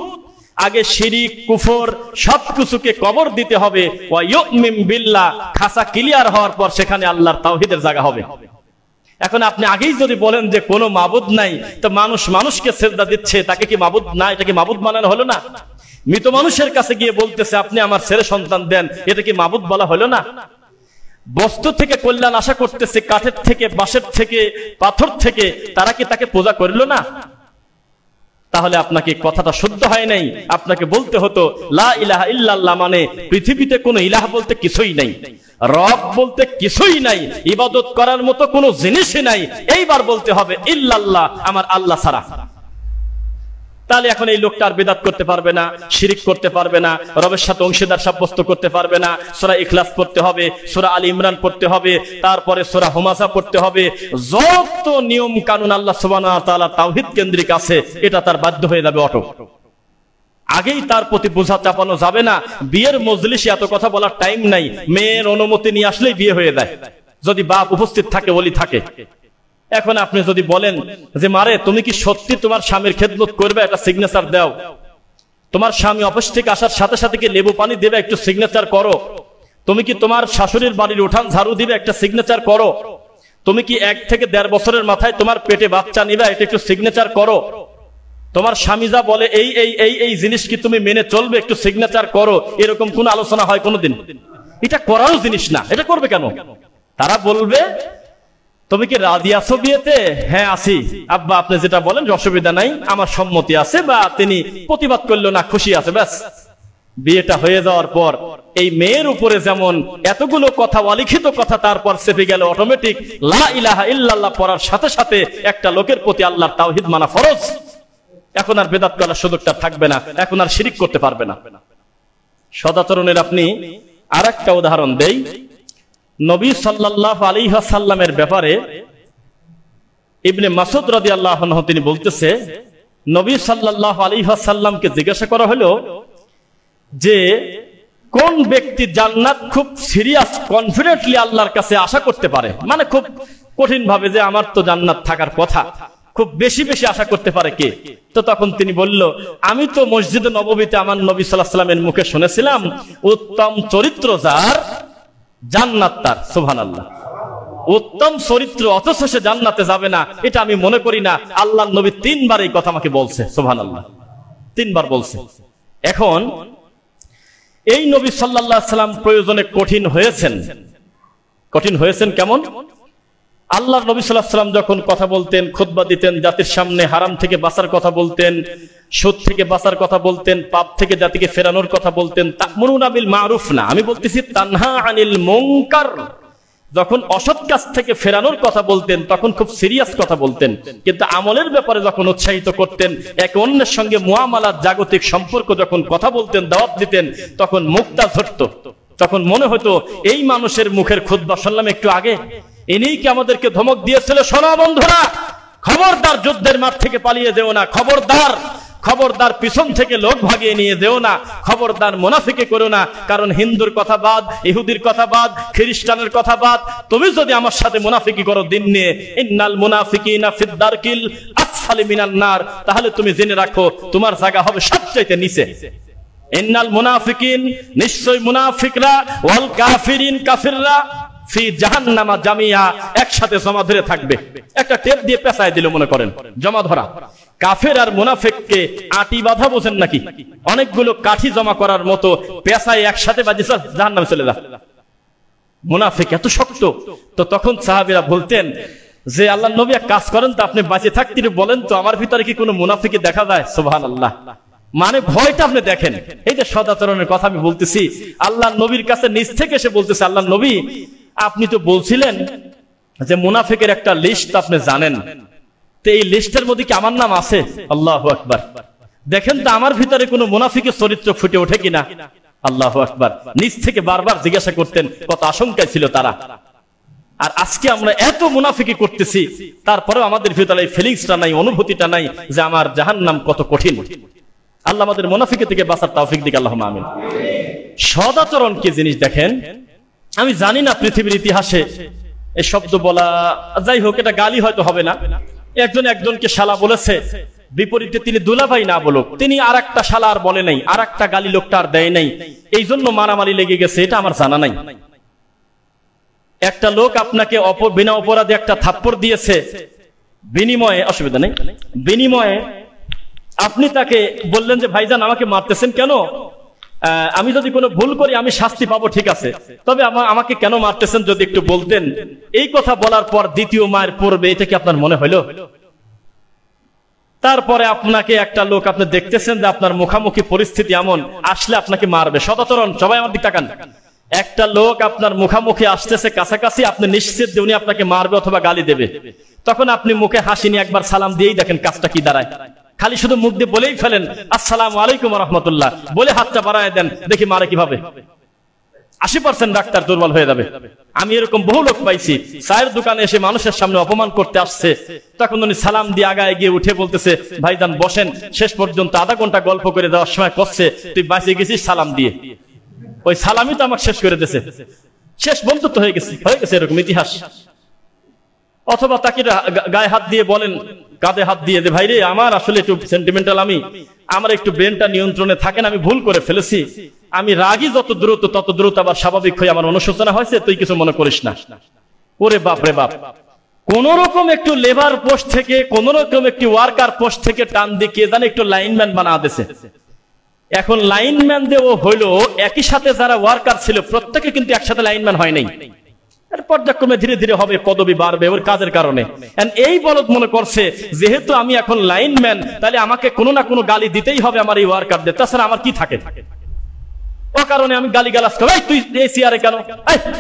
আগে শিরিক কুফর সবকিছুকে কবর দিতে হবে। ওয়া ইউমিন বিল্লাহ, খাসা ক্লিয়ার হওয়ার পর সেখানে আল্লাহর তাওহীদের জায়গা হবে। এখন আপনি আগেই যদি বলেন যে কোনো মাবুদ নাই, তো মানুষকে সিজদা দিচ্ছে, তাকে কি মাবুদ না? এটা কি মাবুদ মানানো হলো না? মৃত মানুষের কাছে গিয়ে বলতেছে আপনি আমার ছেলে সন্তান দেন, এটা কি মাবুদ বলা হলো না? বস্তু থেকে কল্যাণ আশা করতেছে, কাঠের থেকে, বাঁশের থেকে, পাথর থেকে, তারা কি তাকে পূজা করল না? তাহলে আপনাকে কথাটা শুদ্ধ হয় নাই। আপনাকে বলতে হতো লা ইলাহা ইল্লাল্লাহ, মানে পৃথিবীতে কোনো ইলাহ বলতে কিছুই নাই, রব বলতে কিছুই নাই, ইবাদত করার মতো কোনো জিনিসই নাই। এইবার বলতে হবে ইল্লাল্লাহ, আমার আল্লাহ ছাড়া। তাহলে এখন এই লোকটা আর বিদআত করতে পারবে না, শিরিক করতে পারবে না, রবের সাথে অংশীদার সাব্যস্ত করতে পারবে না। সূরা ইখলাস পড়তে হবে, সূরা আলী ইমরান পড়তে হবে, তারপরে সূরা হুমাযা পড়তে হবে। যত নিয়ম কানুন আল্লাহ সুবহানাহু ওয়া তাআলা তাওহীদ কেন্দ্রিক আছে, এটা তার বাধ্য হয়ে যাবে অটো। আগেই তার প্রতি বোঝা চাপানো যাবে না। বিয়ের মজলিসে এত কথা বলার টাইম নাই, মেয়ের অনুমতি নিয়ে আসলেই বিয়ে হয়ে যায়, যদি বাপ উপস্থিত থাকে, ওলি থাকে। এখন আপনি যদি বলেন যে মারে তুমি কি সত্যি তোমার স্বামীর খেদমত করবে, একটা সিগনেচার দাও। তোমার স্বামী অফিস থেকে আসার সাথে সাথে কি লেবু পানি দেবে, একটু সিগনেচার করো। তুমি কি তোমার শাশুড়ির বাড়ির উঠান ঝাড়ু দিবে, একটা সিগনেচার করো। তুমি কি 1 থেকে 1.5 বছরের মাথায় তোমার পেটে বাচ্চা নিবে, এটা একটু সিগনেচার করো। তোমার স্বামী যা বলে এই এই এই এই জিনিস কি তুমি মেনে চলবে, একটু সিগনেচার করো। এরকম কোন আলোচনা হয় কোনোদিন? এটা করারও জিনিস না, এটা করবে কেন? তারা বলবে তুমি কি রাজি আছো বিয়েতে? হ্যাঁ আছি আব্বা, আপনি যেটা বলেন অসুবিধা নাই, আমার সম্মতি আছে। বা তিনি প্রতিবাদ করলো না, খুশি আছে, ব্যাস। বিয়েটা হয়ে যাওয়ার পর এই মেয়ের উপরে যেমন এতগুলো কথা, অলিখিত কথা তারপর চেপে গেল, অটোমেটিক লা ইলাহা ইল্লাল্লাহ পড়ার সাথে সাথে একটা লোকের প্রতি আল্লাহর তাওহীদ মানা ফরজ। এখন আর বেদাত করার সুযোগটা থাকবে না, এখন আর শিরিক করতে পারবে না। সদাচরণের আপনি আরেকটা উদাহরণ দেই। নবী সাল্লাল্লাহু আলাইহি ওয়াসাল্লামের ব্যাপারে ইবনে মাসউদ রাদিয়াল্লাহু আনহু তিনি বলতেছে, নবী সাল্লাল্লাহু আলাইহি ওয়াসাল্লামকে জিজ্ঞাসা করা হলো যে কোন ব্যক্তি জান্নাত খুব সিরিয়াস কনফিডেন্টলি আল্লাহর কাছে আশা করতে পারে, মানে খুব কঠিন ভাবে যে আমার তো জান্নাত থাকার কথা, খুব বেশি বেশি আশা করতে পারে কে? তো তখন তিনি বলল, আমি তো মসজিদে নববীতে আমার নবী সাল্লাল্লাহু আলাইহি ওয়াসাল্লামের মুখে শুনেছিলাম, উত্তম চরিত্র যার জান্নাত তার। সুবহানাল্লাহ। উত্তম চরিত্র অথচ সে জান্নাতে যাবে না, এটা আমি মনে করি না। আল্লাহর নবী 3 বার এই কথা আমাকে বলছে। সুবহানাল্লাহ, 3 বার বলছে। এখন এই নবী সাল্লাল্লাহু আলাইহি ওয়াসাল্লাম প্রয়োজনে কঠিন হয়েছেন। কঠিন হয়েছেন কেমন? আল্লাহর নবী সাল্লাল্লাহু আলাইহি ওয়াসাল্লাম যখন কথা বলতেন, খুতবা দিতেন, জাতির সামনে হারাম থেকে বাঁচার কথা বলতেন, সুদ থেকে বাঁচার কথা বলতেন, পাপ থেকে জাতিকে ফেরানোর কথা বলতেন, তা'মুরুনা বিল মা'রুফ না, আমি বলতেছি তানহা আনিল মুনকার। যখন অসৎ কাজ থেকে ফেরানোর কথা বলতেন তখন খুব সিরিয়াস কথা বলতেন, কিন্তু আমলের ব্যাপারে যখন উৎসাহিত করতেন, একে অন্যের সঙ্গে মুআমালাত, জাগতিক সম্পর্ক যখন কথা বলতেন, দাওয়াত দিতেন, তখন মুখটা ঝরতো। তখন মনে হতো এই মানুষের মুখের খুতবা শুনলাম একটু আগে, ইনি কি আমাদেরকে ধমক দিয়েছিল? শোনো বন্ধুরা, খবরদার যুদ্ধের মাঠ থেকে পালিয়ে যেও না, খবরদার, খবরদার পিছন থেকে লোক ভাগিয়ে নিয়ে যেও না, খবরদার মুনাফিকি করো না। কারণ হিন্দুর কথা বাদ, ইহুদির কথা বাদ, খ্রিস্টানের কথা বাদ, তুমি যদি আমার সাথে মুনাফিকি করো দিন নিয়ে, ইন্নাল মুনাফিকিনা ফিদ দারকিল আসফালি মিনান নার, তাহলে তুমি জেনে রাখো তোমার জায়গা হবে সবচাইতে নিচে। ইন্নাল মুনাফিকিন, নিশ্চয় মুনাফিকরা, ওয়াল কাফিরিন, কাফিররা, ফি জাহান্নামা জামিয়া, একসাথে জমা ধরে থাকবে। একটা টেপ দিয়ে পেঁচায় দিল মনে করেন, জমা ধরা। কাফের আর মুনাফিককে আটি বাঁধা বোঝেন নাকি? অনেকগুলো কাঠি জমা করার মতো পেঁচায় একসাথে বাজি, জাহান্নামে চলে যা। মুনাফিক এত শক্ত। তো তখন সাহাবীরা বলতেন যে আল্লাহর নবী এক কাজ করেন তো, আপনি বাঁচে থাকতে বলেন তো আমার ভিতরে কি কোনো মুনাফিকি দেখা যায়? সুবহানাল্লাহ। মানে ভয়টা আপনি দেখেন। এই যে সদাচরণের কথা আমি বলতেছি, আল্লাহর নবীর কাছে নিজ থেকে এসে বলতেছে, আল্লাহর নবী আপনি তো বলছিলেন যে মুনাফিকের একটা লিস্ট আপনি জানেন, তো এই লিস্টের মধ্যে কি আমার নাম আছে? আল্লাহু আকবার। দেখেন তো আমার ভিতরে কোনো মুনাফিকের চরিত্র ফুটে ওঠে কিনা। আল্লাহু আকবার। নিজ থেকে বারবার জিজ্ঞাসা করতেন, কত আশঙ্কায় ছিল তারা। আর আজকে আমরা এত মুনাফিকি করতেছি, তারপরেও আমাদের ভিতরে এই ফিলিংসটা নাই, অনুভূতিটা নাই যে আমার জাহান্নাম কত কঠিন। আল্লাহ আমাদের মুনাফিকি থেকে বাঁচার তৌফিক দিক, আল্লাহুম্মা আমিন। সদাচরণ কি জিনিস দেখেন, আমি জানি না পৃথিবীর ইতিহাসে এই শব্দ বলা, যাই হোক এটা গালি হয়তো হবে না, একজন একজনকে শালা বলেছে, বিপরীতে তিনি দুলাভাই না বলুক, তিনি আর একটা শালা আর বলে নাই, আর একটা গালি লোকটা আর দেয় নাই, এই জন্য মারামারি লেগে গেছে, এটা আমার জানা নাই। একটা লোক আপনাকে বিনা অপরাধে একটা থাপ্পড় দিয়েছে, বিনিময়ে, অসুবিধা নেই, বিনিময়ে আপনি তাকে বললেন যে ভাইজান আমাকে মারতেছেন কেন? আমি যদি কোনো ভুল করি আমি শাস্তি পাবো, ঠিক আছে, তবে আমাকে কেন মারতেছেন যদি একটু বলতেন। এই কথা বলার পর দ্বিতীয় মায়ের পড়বে, এটা কি আপনার মনে হইল? তারপরে আপনাকে একটা লোক, আপনি দেখতেছেন যে আপনার মুখামুখি পরিস্থিতি এমন, আসলে আপনাকে মারবে। সদাচরণ সবাই আমার দিকে তাকান। একটা লোক আপনার মুখামুখি আসতেছে কাছাকাছি, আপনি নিশ্চিত যে উনি আপনাকে মারবে অথবা গালি দেবে, তখন আপনি মুখে হাসি নিয়ে একবার সালাম দিয়েই দেখেন কাজটা কি দাঁড়ায়। খালি শুধু মুখ দিয়ে বলেই ফেলেন আসসালামু আলাইকুম ওয়া রাহমাতুল্লাহ, বলে হাতটা বাড়ায় দেন, দেখি মারে কিভাবে। 80% ডাক্তার দুর্বল হয়ে যাবে। আমি এরকম বহু লোক পাইছি, চায়ের দোকানে এসে মানুষের সামনে অপমান করতে আসছে, তখন উনি সালাম দিয়ে আগায় গিয়ে উঠে বলতেছে ভাইজান বসেন, শেষ পর্যন্ত আধা ঘন্টা গল্প করে দেওয়ার সময় করছে তুই বাঁচিয়ে গেছিস সালাম দিয়ে, ওই সালামই তো আমাকে শেষ করে দিয়েছে, শেষ বন্ধুত্ব হয়ে গেছে, এরকম ইতিহাস। অথবা তাকে গায়ে হাত দিয়ে বলেন, কাঁধে হাত দিয়ে, যে ভাই রে আমার আসলে একটু সেন্টিমেন্টাল, আমার একটু ব্রেনটা নিয়ন্ত্রণে থাকেন, আমি ভুল করে ফেলেছি, আমি রাগী যত দ্রুত তত দ্রুত আবার স্বাভাবিক হয়ে আমার অনুশোচনা হয়েছে, তুই কিছু মনে করিস না। ওরে বাপ রে বাপ, কোন রকম একটু লেবার পোস্ট থেকে, কোন রকম একটি ওয়ার্কার পোস্ট থেকে টান দিয়ে কে জানে একটু লাইনম্যান বানা দিয়েছে। এখন লাইনম্যান দিয়ে ও হইলো, একই সাথে যারা ওয়ার্কার ছিল প্রত্যেকে কিন্তু একসাথে লাইনম্যান হয় নাই। পর্যায়ক্রমে ধীরে ধীরে হবে, পদবি বাড়বে ওর কাজের কারণে। এই বলদ মনে করছে যেহেতু আমি এখন লাইনম্যান, তাহলে আমাকে কোনো না কোনো গালি দিতেই হবে আমার এই ওয়ার্কারদের, তাছাড়া আমার কি থাকে। ও কারণে আমি গালি গালাজ করি, তুই এই চেয়ারে কেন,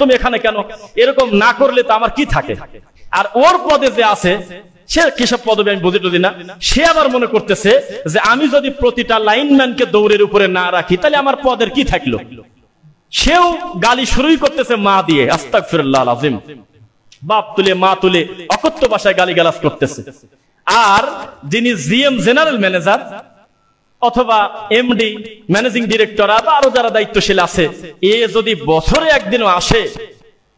তুমি এখানে কেন, এরকম না করলে তো আমার কি থাকে। আর ওর পদে যে আছে সে কিসব পদবি আমি বুঝি টুঝি না, সে আবার মনে করতেছে যে আমি যদি প্রতিটা লাইনম্যানকে দৌড়ের উপরে না রাখি তাহলে আমার পদের কি থাকলো। সেও গালি শুরুই করতেছে মা দিয়ে, আস্তাগফিরুল্লাহ আযীম, বাপ তুলে মা তুলে অকথ্য ভাষায় গালিগালাজ করতেছে। আর যিনি জিএম জেনারেল ম্যানেজার অথবা এমডি ম্যানেজিং ডিরেক্টর বা আরো যারা দায়িত্বশীল আছে, এ যদি বছরে একদিনও আসে,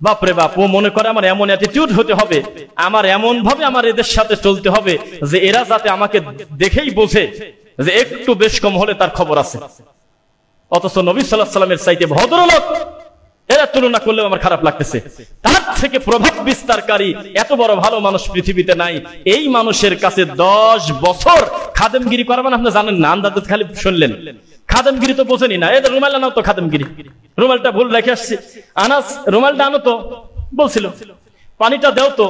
বাপরে বাপ, ও মনে করে আমার এমন অ্যাটিটিউড হতে হবে, আমার এমন ভাবে আমার এদের সাথে চলতে হবে যে এরা যাতে আমাকে দেখেই বোঝে যে একটু বেশ কম হলে তার খবর আছে। অথচ নবী সাল্লাল্লাহু আলাইহি ওয়াসাল্লামের চাইতে ভদ্রলোক এরা তুলনা করলেও আমার খারাপ লাগতেছে। তার থেকে প্রভাব বিস্তারকারী এত বড় ভালো মানুষ পৃথিবীতে নাই। এই মানুষের কাছে 10 বছর খাদেমগিরি করা মানে আপনি জানেন না, আন্দাজে খালি শুনলেন। খাদেমগিরি তো বোঝেনি না, এদের রুমাল আনাও তো খাদেমগিরি, রুমালটা ভুল রেখে আসছি, আনাস রুমালটা আনো তো বলছিল, পানিটা দেও তো,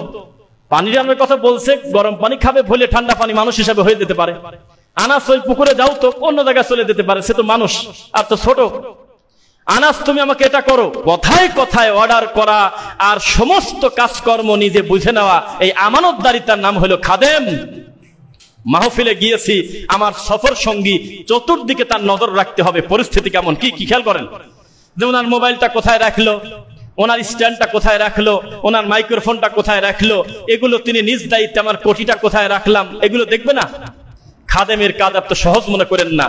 পানির আনার কথা বলছে, গরম পানি খাবে ভুলে ঠান্ডা পানি মানুষ হিসাবে হয়ে যেতে পারে। আনাস ওই পুকুরে যাও তো, অন্য জায়গায় চলে যেতে পারে, সে তো মানুষ আর তো ছোট। আনাস তুমি আমাকে এটা করো, কথায় কথায় অর্ডার করা আর সমস্ত কাজকর্ম নিজে বুঝে নেওয়া, এই আমানতদারিতার নাম হলো খাদেম। মাহফিলে গিয়েছি, আমার সফর সঙ্গী চতুর্দিকে তার নজর রাখতে হবে পরিস্থিতি কেমন, কি কি খেয়াল করেন, যে ওনার মোবাইলটা কোথায় রাখলো, ওনার স্ট্যান্ডটা কোথায় রাখলো, ওনার মাইক্রোফোনটা কোথায় রাখলো, এগুলো তিনি নিজ দায়িত্বে, আমার কোটিটা কোথায় রাখলাম, এগুলো দেখবে না। খাদেমের কাজ এত সহজ মনে করেন না।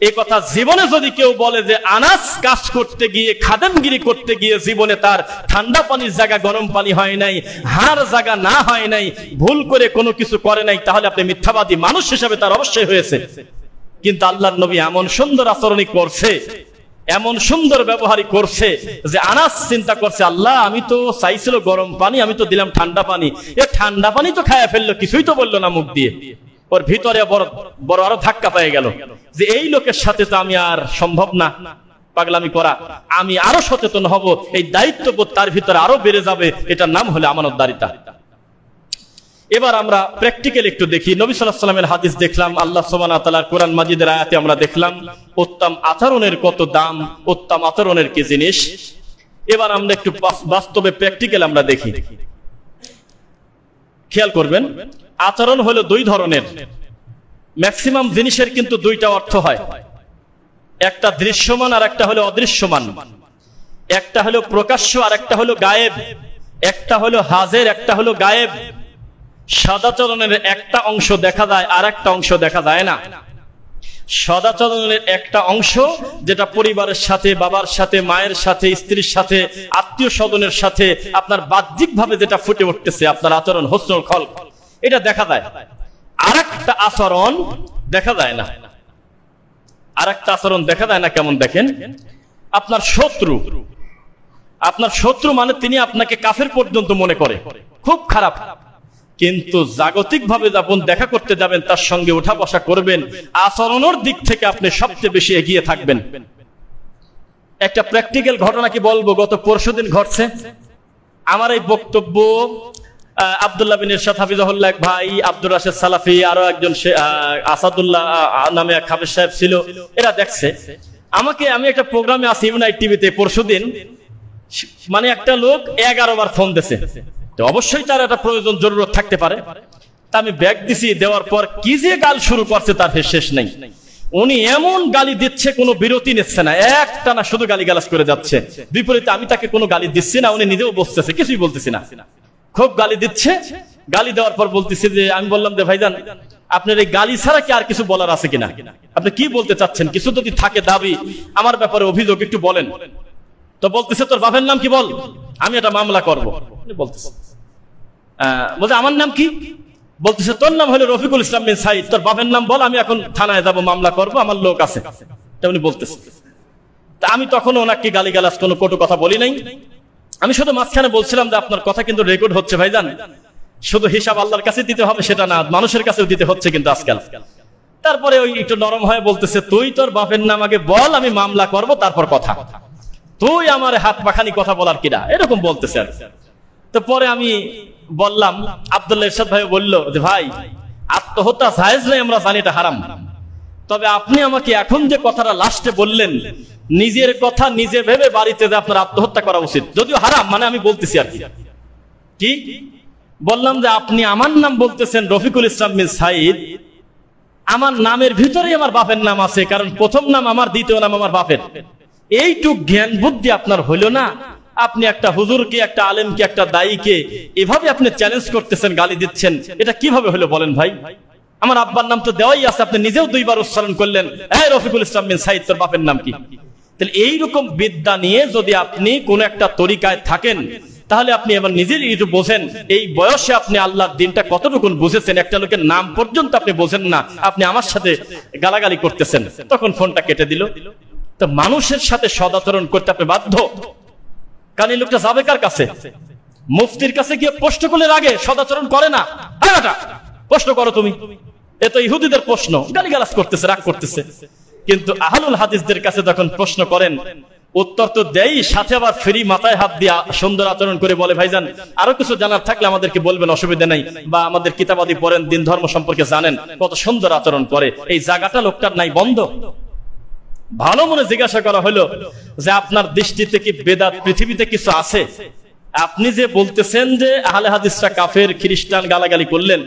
এই কথা জীবনে যদি কেউ বলে যে আনাস কাজ করতে গিয়ে, খাদেমগিরি করতে গিয়ে জীবনে তার ঠান্ডা পানির জায়গা গরম পানি হয় নাই, হাড় জায়গা না হয় নাই, ভুল করে কোনো কিছু করে নাই, তাহলে আপনি মিথ্যাবাদী মানুষ হিসেবে তার অবশ্যই হয়েছে। কিন্তু আল্লাহর নবী এমন সুন্দর আচরণই করছে, এমন সুন্দর ব্যবহারই করছে যে আনাস চিন্তা করছে, আল্লাহ আমি তো চাইছিল গরম পানি, আমি তো দিলাম ঠান্ডা পানি, এ ঠান্ডা পানি তো খায়া ফেললো, কিছুই তো বললো না মুখ দিয়ে। ওর ভিতরে বড় আরো ধাক্কা পেয়ে গেল যে এই লোকের সাথে তো আমি আর সম্ভব না পাগলামি করা, আমি আরো সচেতন হব, এই দায়িত্ববোধ তার ভিতরে আরো বেড়ে যাবে। এটার নাম হলো আমানতদারিতা। এবার আমরা প্র্যাকটিক্যাল একটু দেখি। নবী সাল্লাল্লাহু আলাইহি ওয়াসাল্লামের হাদিস দেখলাম, আল্লাহ সুবহানাহু ওয়া তাআলার কোরআন মাজিদের আয়াতে আমরা দেখলাম উত্তম আচরণের কত দাম, উত্তম আচরণের কি জিনিস। এবার আমরা একটু বাস্তবে প্র্যাকটিক্যাল আমরা দেখি। খেয়াল করবেন, আচরণ হলো দুই ধরনের, ম্যাক্সিমাম জিনিসের কিন্তু দুইটা অর্থ হয়, একটা দৃশ্যমান আর একটা হলো অদৃশ্যমান, একটা হলো প্রকাশ্য আর একটা হলো গায়েব, একটা হলো হাজির একটা হলো গায়েব। সদাচরণের একটা অংশ দেখা যায় আর একটা অংশ দেখা যায় না। সদাচরণের একটা অংশ যেটা পরিবারের সাথে, বাবার সাথে, মায়ের সাথে, স্ত্রীর সাথে, আত্মীয় স্বজনের সাথে আপনার বাহ্যিক ভাবে যেটা ফুটে উঠতেছে, আপনার আচরণ হুসনুল খলক, এটা দেখা যায়। আর একটা আচরণ দেখা যায় না। আর একটা আচরণ দেখা যায় না কেমন দেখেন, আপনার শত্রু, আপনার শত্রু মানে তিনি আপনাকে কাফের পর্যন্ত মনে করে, খুব খারাপ, কিন্তু জাগতিক ভাবে যখন দেখা করতে যাবেন, তার সঙ্গে উঠা বসা করবেন, আচরণের দিক থেকে আপনি সবচেয়ে বেশি এগিয়ে থাকবেন। একটা প্র্যাকটিক্যাল ঘটনা কি বলবো, গত পরশুদিন ঘটছে। আমার এই বক্তব্য আব্দুল্লাহ বিন ইরশাদ হাফিজাহুল্লাহ এক ভাই, আব্দুর রাশেদ সালাফি, আরো একজন আসাদুল্লাহ নামে এক হাফেজ সাহেব ছিল, এরা দেখছে আমাকে। আমি একটা প্রোগ্রামে আছি ইউনাইট টিভিতে পরশুদিন, মানে একটা লোক 11 বার ফোন দিয়েছে, তো অবশ্যই তার একটা প্রয়োজন জরুরত থাকতে পারে। তা আমি ব্যাগ দিছি, দেওয়ার পর কি যে গাল শুরু করছে তার শেষ নেই। উনি এমন গালি দিচ্ছে, কোনো বিরতি নিচ্ছে না, একটা না শুধু গালি গালাজ করে যাচ্ছে। বিপরীতে আমি তাকে কোনো গালি দিচ্ছি না, উনি নিজেও বসতেছে, কিছুই বলতেছি না, খুব গালি দিচ্ছে। গালি দেওয়ার পর বলতেছি যে, আমি বললাম যে ভাইজান আপনার এই গালি ছাড়া কি আর কিছু বলার আছে কিনা, আপনি কি বলতে চাচ্ছেন, কিছু যদি থাকে দাবি, আমার ব্যাপারে অভিযোগ একটু বলেন। তো বলতেছে তোর বাপের নাম কি বল, আমি এটা মামলা করবো। বলতেছে বলছে আমার নাম কি, বলতেছে তোর নাম হলো রফিকুল ইসলাম বিন সাইদ, তোর বাপের নাম বল, আমি এখন থানায় যাব, মামলা করবো, আমার লোক আছে। উনি বলতেছে, তা আমি তখন ওনাকে গালিগালাজ কোনো কটু কথা বলি নাই, আমি শুধু মাঝখানে বলছিলাম যে আপনার কথা কিন্তু রেকর্ড হচ্ছে ভাইজান, শুধু হিসাব আল্লাহর কাছে দিতে হবে সেটা না, মানুষের কাছেও দিতে হচ্ছে কিন্তু আজকাল। তারপরে ওই একটু নরম হয়ে বলতেছে, তুই তোর বাপের নাম আগে বল, আমি মামলা করব, তারপর কথা, তুই আমার হাত পাখানি কথা বলার কিনা, এরকম বলতেছে আর। তো পরে আমি বললাম, আব্দুল্লাহ ইরশাদ ভাই বলল যে ভাই আত্মহত্যা জায়েজ নয়, আমরা জানি এটা হারাম, তবে আপনি আমাকে এখন যে কথাটা লাস্টে বললেন, নিজের কথা নিজে ভেবে বাড়িতে যে আপনার আত্মহত্যা করা উচিত, যদিও হারাম, মানে আমি বলতেছি আর কি বললাম যে আপনি আমার নাম বলতেছেন রফিকুল ইসলাম বিন সাইদ, আমার নামের ভিতরেই আমার বাপের নাম আছে, কারণ প্রথম নাম আমার, দ্বিতীয় নাম আমার বাপের। এইটুক জ্ঞান বুদ্ধি আপনার হইল না? আপনি একটা হুজুরকে, একটা আলেমকে, একটা দায়ীকে এভাবে আপনি চ্যালেঞ্জ করতেছেন, গালি দিচ্ছেন, এটা কিভাবে হলো বলেন ভাই? আমার আব্বার নাম তো দেওয়াই আছে, আপনি নিজেও দুইবার উচ্চারণ করলেন, হ্যাঁ রফিকুল ইসলাম বিন সাইদ, তোর বাপের নাম কি? তাহলে এইরকম বিদ্যা নিয়ে যদি আপনি কোন একটা তরিকায় থাকেন, তাহলে আপনি এবার নিজের একটু বোঝেন, এই বয়সে আপনি আল্লাহর দিনটা কতটুকু বুঝেছেন, একটা লোকের নাম পর্যন্ত আপনি বোঝেন না, আপনি আমার সাথে গালাগালি করতেছেন। তখন ফোনটা কেটে দিল। তো মানুষের সাথে সদাচরণ করতে আপনি বাধ্য, কারণ এই লোকটা যাবে কার কাছে? মুফতির কাছে গিয়ে প্রশ্ন করলে আগে সদাচরণ করে না, প্রশ্ন করো তুমি, এ তো ইহুদিদের প্রশ্ন, গালিগালাজ করতেছে, রাগ করতেছে। কিন্তু আহলুল হাদিসদের কাছে যখন প্রশ্ন করেন, উত্তর তো দেই, সাথে আবার ফ্রি মাথায় হাত দিয়ে সুন্দর আচরণ করে বলে, ভাইজান আরো কিছু জানার থাকলে আমাদেরকে বলবেন, অসুবিধা নাই, বা আমাদের কিতাবাদি পড়েন, দিন ধর্ম সম্পর্কে জানেন। কত সুন্দর আচরণ করে। এই জায়গাটা লোকটার নাই বন্ধ। ভালো মনে জিজ্ঞাসা করা হলো যে আপনার দৃষ্টিতে কি বেদাত পৃথিবীতে কিছু আছে? আপনি যে বলতেছেন যে আহলে হাদিসরা কাফের, খ্রিস্টান, গালাগালি করলেন,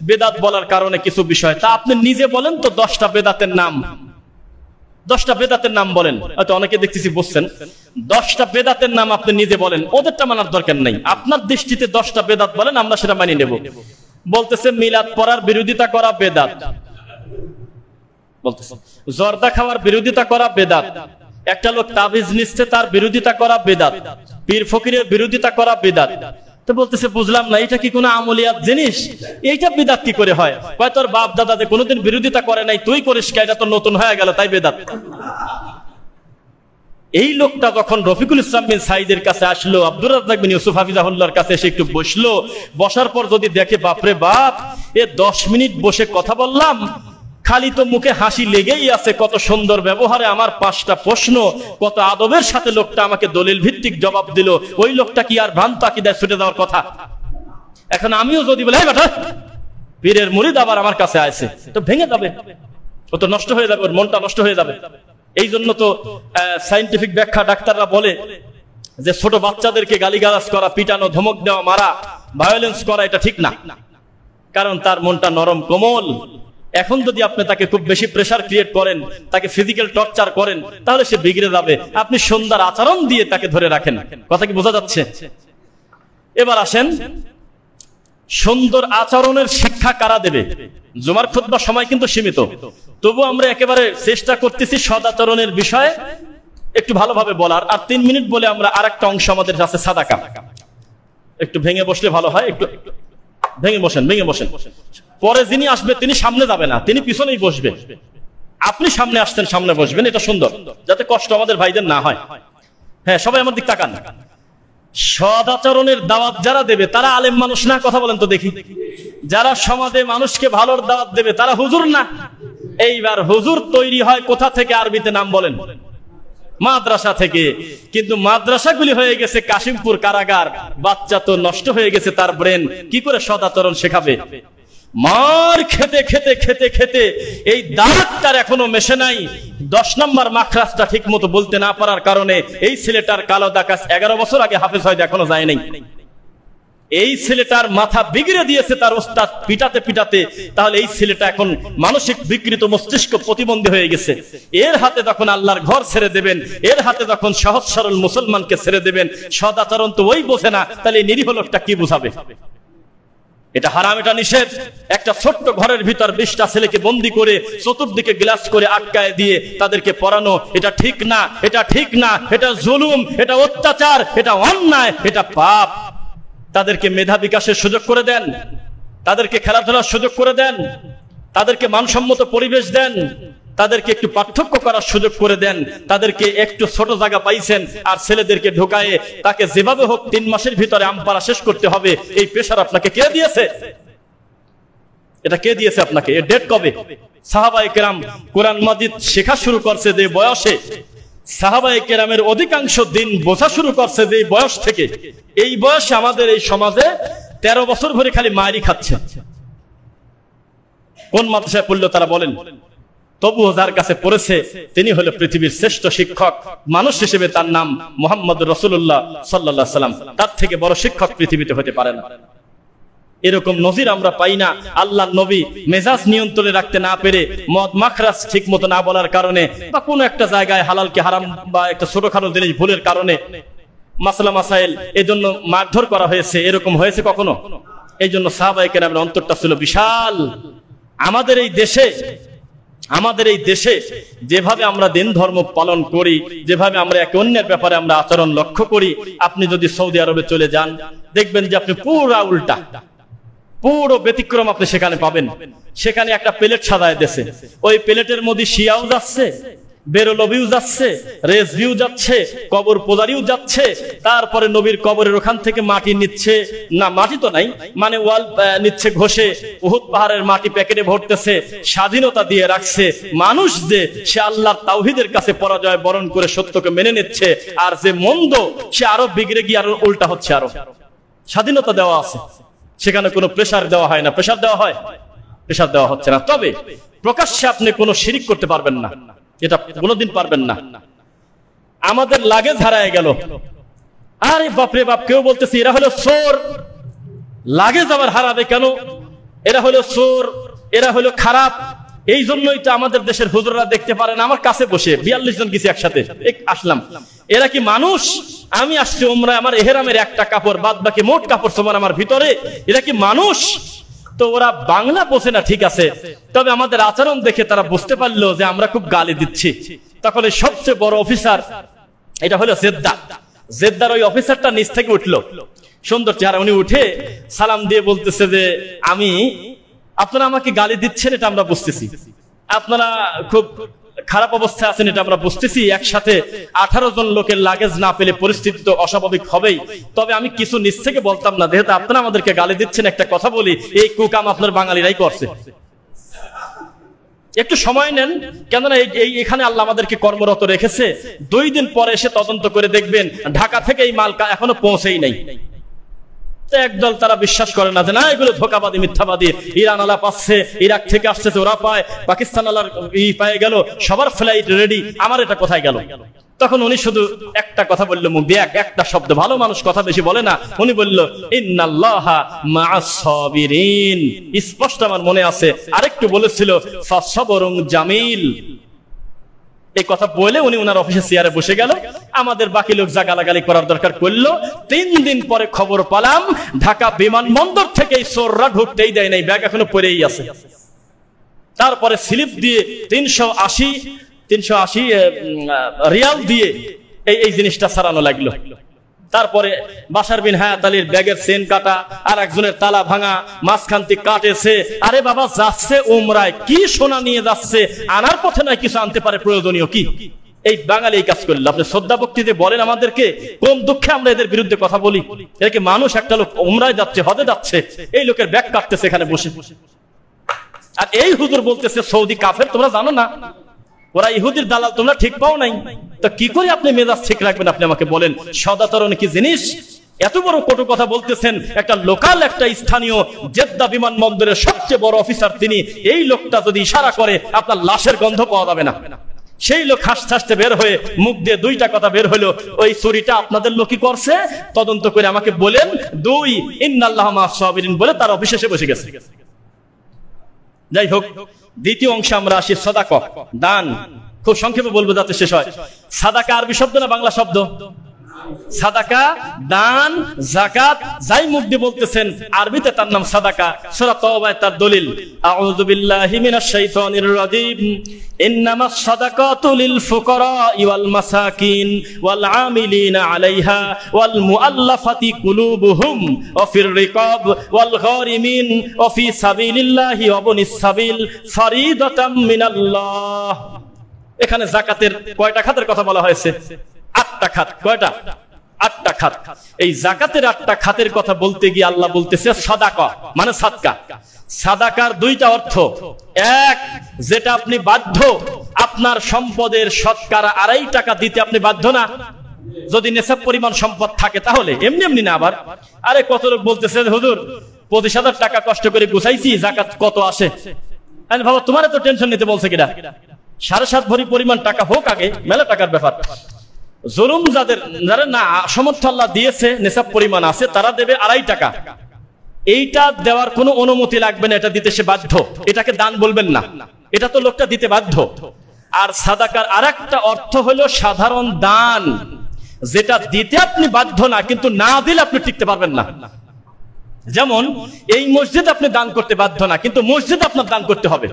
বেদাত বলার কারণে কিছু বিষয়, তা আপনি নিজে বলেন তো 10টা বেদাতের নাম, 10টা বেদাতের নাম বলেন। হয়তো অনেকে দেখতেছি বলছেন 10টা বেদাতের নাম আপনি নিজে বলেন, ওদেরটা মানার দরকার নাই, আপনার দৃষ্টিতে 10টা বেদাত বলেন, আমরা সেটা মানিয়ে নেব। বলতেছে মিলাদ পড়ার বিরোধিতা করা বেদাত, বলতেছে জর্দা খাওয়ার বিরোধিতা করা বেদাত, একটা লোক তাবিজ নিচ্ছে তার বিরোধিতা করা বেদাত, পীর ফকিরের বিরোধিতা করা বেদাত। তো বলতেছে বুঝলাম না, এটা কি কোনো আমলিয়াত জিনিস? এইটা বিদাত কি করে হয়? কয় তোর বাপ দাদাদের কোনোদিন বিরোধিতা করে নাই, তুই করিস কে? এটা তো নতুন হয়ে গেল, তাই বেদাত। এই লোকটা যখন রফিকুল ইসলাম বিন সাইদের কাছে আসলো, আব্দুর রাজ্জাক বিন ইউসুফ হাফিজাহুল্লাহর কাছে এসে একটু বসলো, বসার পর যদি দেখে বাপরে বাপ, এ 10 মিনিট বসে কথা বললাম, খালি তো মুখে হাসি লেগেই আছে, কত সুন্দর ব্যবহারে আমার 5টা প্রশ্ন, কত আদবের সাথে লোকটা আমাকে দলিল ভিত্তিক জবাব দিল, ওই লোকটা কি আর ভ্রান্ত আকীদায় ছুটে যাওয়ার কথা? এখন আমিও যদি বলি বেটা পীরের মুরিদ আবার আমার কাছে আছে, তো ভেঙে যাবে, ও তো নষ্ট হয়ে যাবে, ওর মনটা নষ্ট হয়ে যাবে। এই জন্য তো সায়েন্টিফিক ব্যাখ্যা ডাক্তাররা বলে যে ছোট বাচ্চাদেরকে গালিগালাজ করা, পিটানো, ধমক দেওয়া, মারা, ভায়োলেন্স করা এটা ঠিক না, কারণ তার মনটা নরম কোমল। এখন যদি আপনি তাকে খুব বেশি প্রেসার ক্রিয়েট করেন, তাকে ফিজিক্যাল টর্চার করেন, তাহলে সে বিগড়ে যাবে। আপনি সুন্দর আচরণ দিয়ে তাকে ধরে রাখেন। কথা কি বোঝা যাচ্ছে? এবার আসেন, সুন্দর আচরণের শিক্ষা কারা দেবে? জুমার খুতবার সময় কিন্তু সীমিত, তবু আমরা একেবারে চেষ্টা করতেছি সদাচরণের বিষয়ে একটু ভালোভাবে বলার। আর 3 মিনিট বলে আমরা আরেকটা অংশ আমাদের কাছে সাদাকা, একটু ভেঙে বসলে ভালো হয়, একটু ভেঙে বসেন, ভেঙে বসেন। পরে যিনি আসবে তিনি সামনে যাবে না, তিনি পিছনেই বসবে, আপনি সামনে আসছেন, সামনে বসবেন, এটা সুন্দর, যাতে কষ্ট আমাদের ভাইদের না হয়। হ্যাঁ, সবাই আমার দিক তাকান। সদাচরণের দাওয়াত যারা দেবে তারা আলেম মানুষ না? কথা বলেন তো দেখি। যারা সমাজে মানুষকে ভালোর দাওয়াত দেবে তারা হুজুর না? এইবার হুজুর তৈরি হয় কোথা থেকে? আরবিতে নাম বলেন, মাদ্রাসা থেকে। কিন্তু মাদ্রাসাগুলি হয়ে গেছে কাশিমপুর কারাগার, বাচ্চা তো নষ্ট হয়ে গেছে তার ব্রেন, কি করে সদাচরণ শেখাবে? মার খেতে খেতে খেতে খেতে এই দাঁতটার এখনো মেশে নাই। 10 নম্বর মাখরাজটা ঠিক মতো বলতে না পারার কারণে এই ছেলেটার কালো দাকাস 11 বছর আগে হাফেজ হয়তো এখনো যায় নাই। এই ছেলেটার মাথা বিগড়ে দিয়েছে তার ওস্তাদ পিটাতে পিটাতে। তাহলে এই ছেলেটা এখন মানসিক বিকৃত, মস্তিষ্ক প্রতিবন্ধী হয়ে গেছে। এর হাতে যখন আল্লাহর ঘর ছেড়ে দেবেন, এর হাতে যখন সহজ সরল মুসলমানকে ছেড়ে দেবেন, সদাচরণ তো ওই বোঝে না, তাহলে এই নিরীহ লোকটা কি বুঝাবে? এটা হারাম, এটা নিষেধ। একটা ছোট্ট ঘরের ভিতর 20টা ছেলেকে বন্দি করে চতুর্দিকে গ্লাস করে আটকায় দিয়ে তাদেরকে পড়ানো, এটা ঠিক না, এটা ঠিক না, এটা জুলুম, এটা অত্যাচার, এটা অন্যায়, এটা পাপ। তাদেরকে মেধা বিকাশের সুযোগ করে দেন, তাদেরকে খেলাধুলার সুযোগ করে দেন, তাদেরকে মানসম্মত পরিবেশ দেন, তাদেরকে একটু পার্থক্য করার সুযোগ করে দেন। তাদেরকে একটু ছোট জায়গা পাইছেন, আর ছেলেদেরকে ঢোকায়ে তাকে যেভাবে হোক 3 মাসের ভিতরে আমপারা শেষ করতে হবে, এই প্রেশার আপনাকে কে দিয়েছে? এটা কে দিয়েছে আপনাকে? এর ডেট কবে? সাহাবায়ে কেরাম কোরআন মাজিদ শেখা শুরু করছে যে বয়সে, সাহাবায়ে কেরামের অধিকাংশ দিন বোঝা শুরু করছে যে বয়স থেকে, এই বয়সে আমাদের এই সমাজে 13 বছর ধরে খালি মায়েরই খাচ্ছে। কোন মাদ্রাসায় পড়লো তারা বলেন? তবুও যার কাছে পড়েছে তিনি হলো পৃথিবীর শ্রেষ্ঠ শিক্ষক মানুষ হিসেবে, তার নাম মুহাম্মদ রাসূলুল্লাহ সাল্লাল্লাহু আলাইহি সাল্লাম। তার থেকে বড় শিক্ষক পৃথিবীতে হতে পারে না। এরকম নজির আমরা পাই না। আল্লাহর নবী মেজাজ নিয়ন্ত্রণে রাখতে না পেরে, মদ মাখরাজ ঠিক মতো না বলার কারণে, বা কোনো একটা জায়গায় হালালকে হারাম বা একটা ছোটখাটো জিনিস ভুলের কারণে মাসলা মাসাইল এজন্য মারধর করা হয়েছে, এরকম হয়েছে কখনো? এই জন্য সাহাবায়ে কেরামের অন্তরটা ছিল বিশাল। আমাদের এই দেশে যেভাবে আমরা দিন ধর্ম পালন করি, যেভাবে আমরা একে অন্যের ব্যাপারে আমরা আচরণ লক্ষ্য করি, আপনি যদি সৌদি আরবে চলে যান দেখবেন যে আপনি পুরো উল্টা, পুরো ব্যতিক্রম আপনি সেখানে পাবেন। সেখানে একটা প্লেট সাজায় দেশে, ওই প্লেটের মধ্যে শিয়াও যাচ্ছে, বেরলবিও যাচ্ছে, রেজভিউ যাচ্ছে, কবর পূজারিও যাচ্ছে, তারপরে নবীর কবরের ওখান থেকে মাটি নিচ্ছে, না মাটি তো নাই, মানে ওয়াল নিচ্ছে ঘষে, উহুদ পাহাড়ের মাটি প্যাকেটে ভরতেছে, স্বাধীনতা দিয়ে রাখছে। মানুষ যে সে আল্লাহর তাওহীদের কাছে পরাজয় বরণ করে সত্যকে মেনে নিচ্ছে, আর যে মন্দ সে আরো বিগড়ে গিয়ে আরো উল্টা হচ্ছে। আরো স্বাধীনতা দেওয়া আছে, সেখানে কোনো প্রেসার দেওয়া হয় না। প্রেসার দেওয়া হয়? প্রেসার দেওয়া হচ্ছে না। তবে প্রকাশ্যে আপনি কোনো শিরিক করতে পারবেন না, এটা কোনোদিন পারবেন না। আমাদের লাগেজ হারায় গেল, আরে বাপরে বাপ, কেউ বলতেছে এরা হলো চোর। লাগেজ আবার হারাবে কেন? এরা হলো চোর, এরা হলো খারাপ। এই জন্যই তো আমাদের দেশের হুজুররা দেখতে পারেন আমার কাছে বসে 42 জন গেছি একসাথে আসলাম। এরা কি মানুষ? আমি আসছি উমরায়, আমার এহরামের একটা কাপড় বাদ বাকি মোট কাপড় সমান আমার ভিতরে, এরা কি মানুষ? তো ওরা বাংলা বোঝে না, ঠিক আছে, তবে আমাদের আচরণ দেখে তারা বুঝতে পারলো যে আমরা খুব গালি দিচ্ছি। তখন এই সবচেয়ে বড় অফিসার, এটা হলো জেদ্দার ওই অফিসারটা নিচ থেকে উঠলো, সুন্দর চেহারা। উনি উঠে সালাম দিয়ে বলতেছে যে আপনারা আমাকে গালি দিচ্ছেন, এটা আমরা বুঝতেছি, আপনারা খুব খারাপ অবস্থায় আছেন, এটা আমরা বুঝতেছি। একসাথে 18 জন লোকের লাগেজ না পেলে পরিস্থিতি তো অস্বাভাবিক হবেই। তবে আমি কিছু নিচ থেকে বলতাম না, যেহেতু আপনারা আমাদেরকে গালি দিচ্ছেন, একটা কথা বলি, এই কুকাম আপনার বাঙালিরাই করছে। একটু সময় নেন, কেননা এখানে আল্লাহ আমাদেরকে কর্মরত রেখেছে। 2 দিন পরে এসে তদন্ত করে দেখবেন ঢাকা থেকে এই মাল এখনো পৌঁছেই নাই। একদল তারা বিশ্বাস করে না যে না এগুলো ধোঁকাবাদী মিথ্যাবাদী, ইরান আলা পাচ্ছে, ইরাক থেকে আসছে ওরা পায়, পাকিস্তান আলার পায়ে গেল, সবার ফ্লাইট রেডি, আমার এটা কোথায় গেল? তখন উনি শুধু একটা কথা বললো, মুখ দিয়ে একটা শব্দ, ভালো মানুষ কথা বেশি বলে না, উনি বলল ইন্নাল্লাহা মা'আস সাবিরিন। স্পষ্ট আমার মনে আছে, আরেকটু বলেছিল ফাসবরুন জামিল। এই কথা বলে উনি ওনার অফিসে চেয়ারে বসে গেল। আমাদের বাকি লোক যা গালাগালি করার দরকার করলো। 3 দিন পরে খবর পেলাম ঢাকা বিমানবন্দর থেকে চোররা ঢুকতেই দেয় নাই, ব্যাগ এখনো পড়েই আছে। তারপরে স্লিপ দিয়ে 380 রিয়াল দিয়ে এই জিনিসটা সারানো লাগলো। তারপরে বাশার বিন হায়াত আলীর ব্যাগের চেন কাটা, আর একজনের তালা ভাঙা, মাঝখান থেকে কাটেছে। আরে বাবা, যাচ্ছে উমরায়, কি সোনা নিয়ে যাচ্ছে, আনার পথে নয় কিছু আনতে পারে প্রয়োজনীয় কি? এই বাঙালি এই কাজ করলো। আপনি শ্রদ্ধা ভক্তি দিয়ে বলেন আমাদেরকে, কোন দুঃখে আমরা এদের বিরুদ্ধে কথা বলি? এর কি মানুষ? একটা লোক উমরায় যাচ্ছে, হজে যাচ্ছে, এই লোকের ব্যাগ কাটতেছে এখানে বসে, আর এই হুজুর বলতেছে সৌদি কাফের। তোমরা জানো না ওরা ইহুদির দালাল, তোমরা ঠিক পাও নাই? তো কি করে আপনি মেজাজ ঠিক রাখবেন? আপনি আমাকে বলেন, সদাচরণ কি জিনিস? এত বড় কটু কথা বলতেছেন। একটা লোকাল, একটা স্থানীয় জেদ্দা বিমানবন্দরের সবচেয়ে বড় অফিসার তিনি, এই লোকটা যদি ইশারা করে আপনার লাশের গন্ধ পাওয়া যাবে না। সেই লোক হাসতে হাসতে বের হয়ে মুখ দিয়ে 2টা কথা বের হলো, ওই চুরিটা আপনাদের লোকই করছে, তদন্ত করে আমাকে বলেন। 2 ইন্নাল্লাহা মা'আস সাবিরিন বলে তার অফিসে এসে বসে গেছে। যাই হোক, দ্বিতীয় অংশে আমরা আসি, সাদাকা, দান। খুব সংক্ষেপে বলবো যাতে শেষ হয়। সাদাকা আরবি শব্দ না বাংলা শব্দ? সাদাকা, দান, যাকাত, যাই মুখ দিয়ে বলতেছেন আরবিতে তার নাম সাদাকা। সূরা তাওবায় তার দলিল, আউযু বিল্লাহি মিনাশ শাইতানির রাজিম, ইন্নামাস সাদাকাতু লিল ফুকারা'i ওয়াল মাসাকিন ওয়াল আমিলিনা আলাইহা ওয়াল মুআল্লাফাতি কুলুবুহুম ওয়া ফির রিকাব ওয়াল গারিমিন ওয়া ফি সাবিলিল্লাহি ওয়া বুনিস সাবিল ফারিদাতাম মিনাল্লাহ। এখানে যাকাতের কয়টা খাতের কথা বলা হয়েছে? 8টা খাত। কয়টা? 8টা খাত। এই যাকাতের 8টা খাতের কথা বলতে গিয়ে আল্লাহ বলতেছে সাদাকা মানে সাদকা। সাদাকার 2টা অর্থ। এক, যেটা আপনি বাধ্য, আপনার সম্পদের শতকরা 2.5 টাকা দিতে আপনি বাধ্য না? যদি নেশাব পরিমাণ সম্পদ থাকে তাহলে, এমনি এমনি না। আবার আরে কত লোক বলতেছে হুজুর 25,000 টাকা কষ্ট করে গুছাইছি, জাকাত কত আসে? আরে বাবা, তোমার এত টেনশন নিতে বলছে কিনা? 7.5 ভরি পরিমাণ টাকা হোক আগে, মেলা টাকার ব্যাপার। জুলুম যারা না সমর্থ আল্লাহ দিয়েছে, নেশাব পরিমাণ আছে, তারা দেবে 2.5 টাকা। এইটা দেওয়ার কোনো অনুমতি লাগবে না, এটা দিতে সে বাধ্য। এটাকে দান বলবেন না, এটা তো লোকটা দিতে বাধ্য। আর সাদাকার আরেকটা অর্থ হলো সাধারণ দান, যেটা দিতে আপনি বাধ্য না, কিন্তু না দিলে আপনি টিকতে পারবেন না। যেমন এই মসজিদ আপনি দান করতে বাধ্য না, কিন্তু মসজিদ আপনার দান করতে হবে।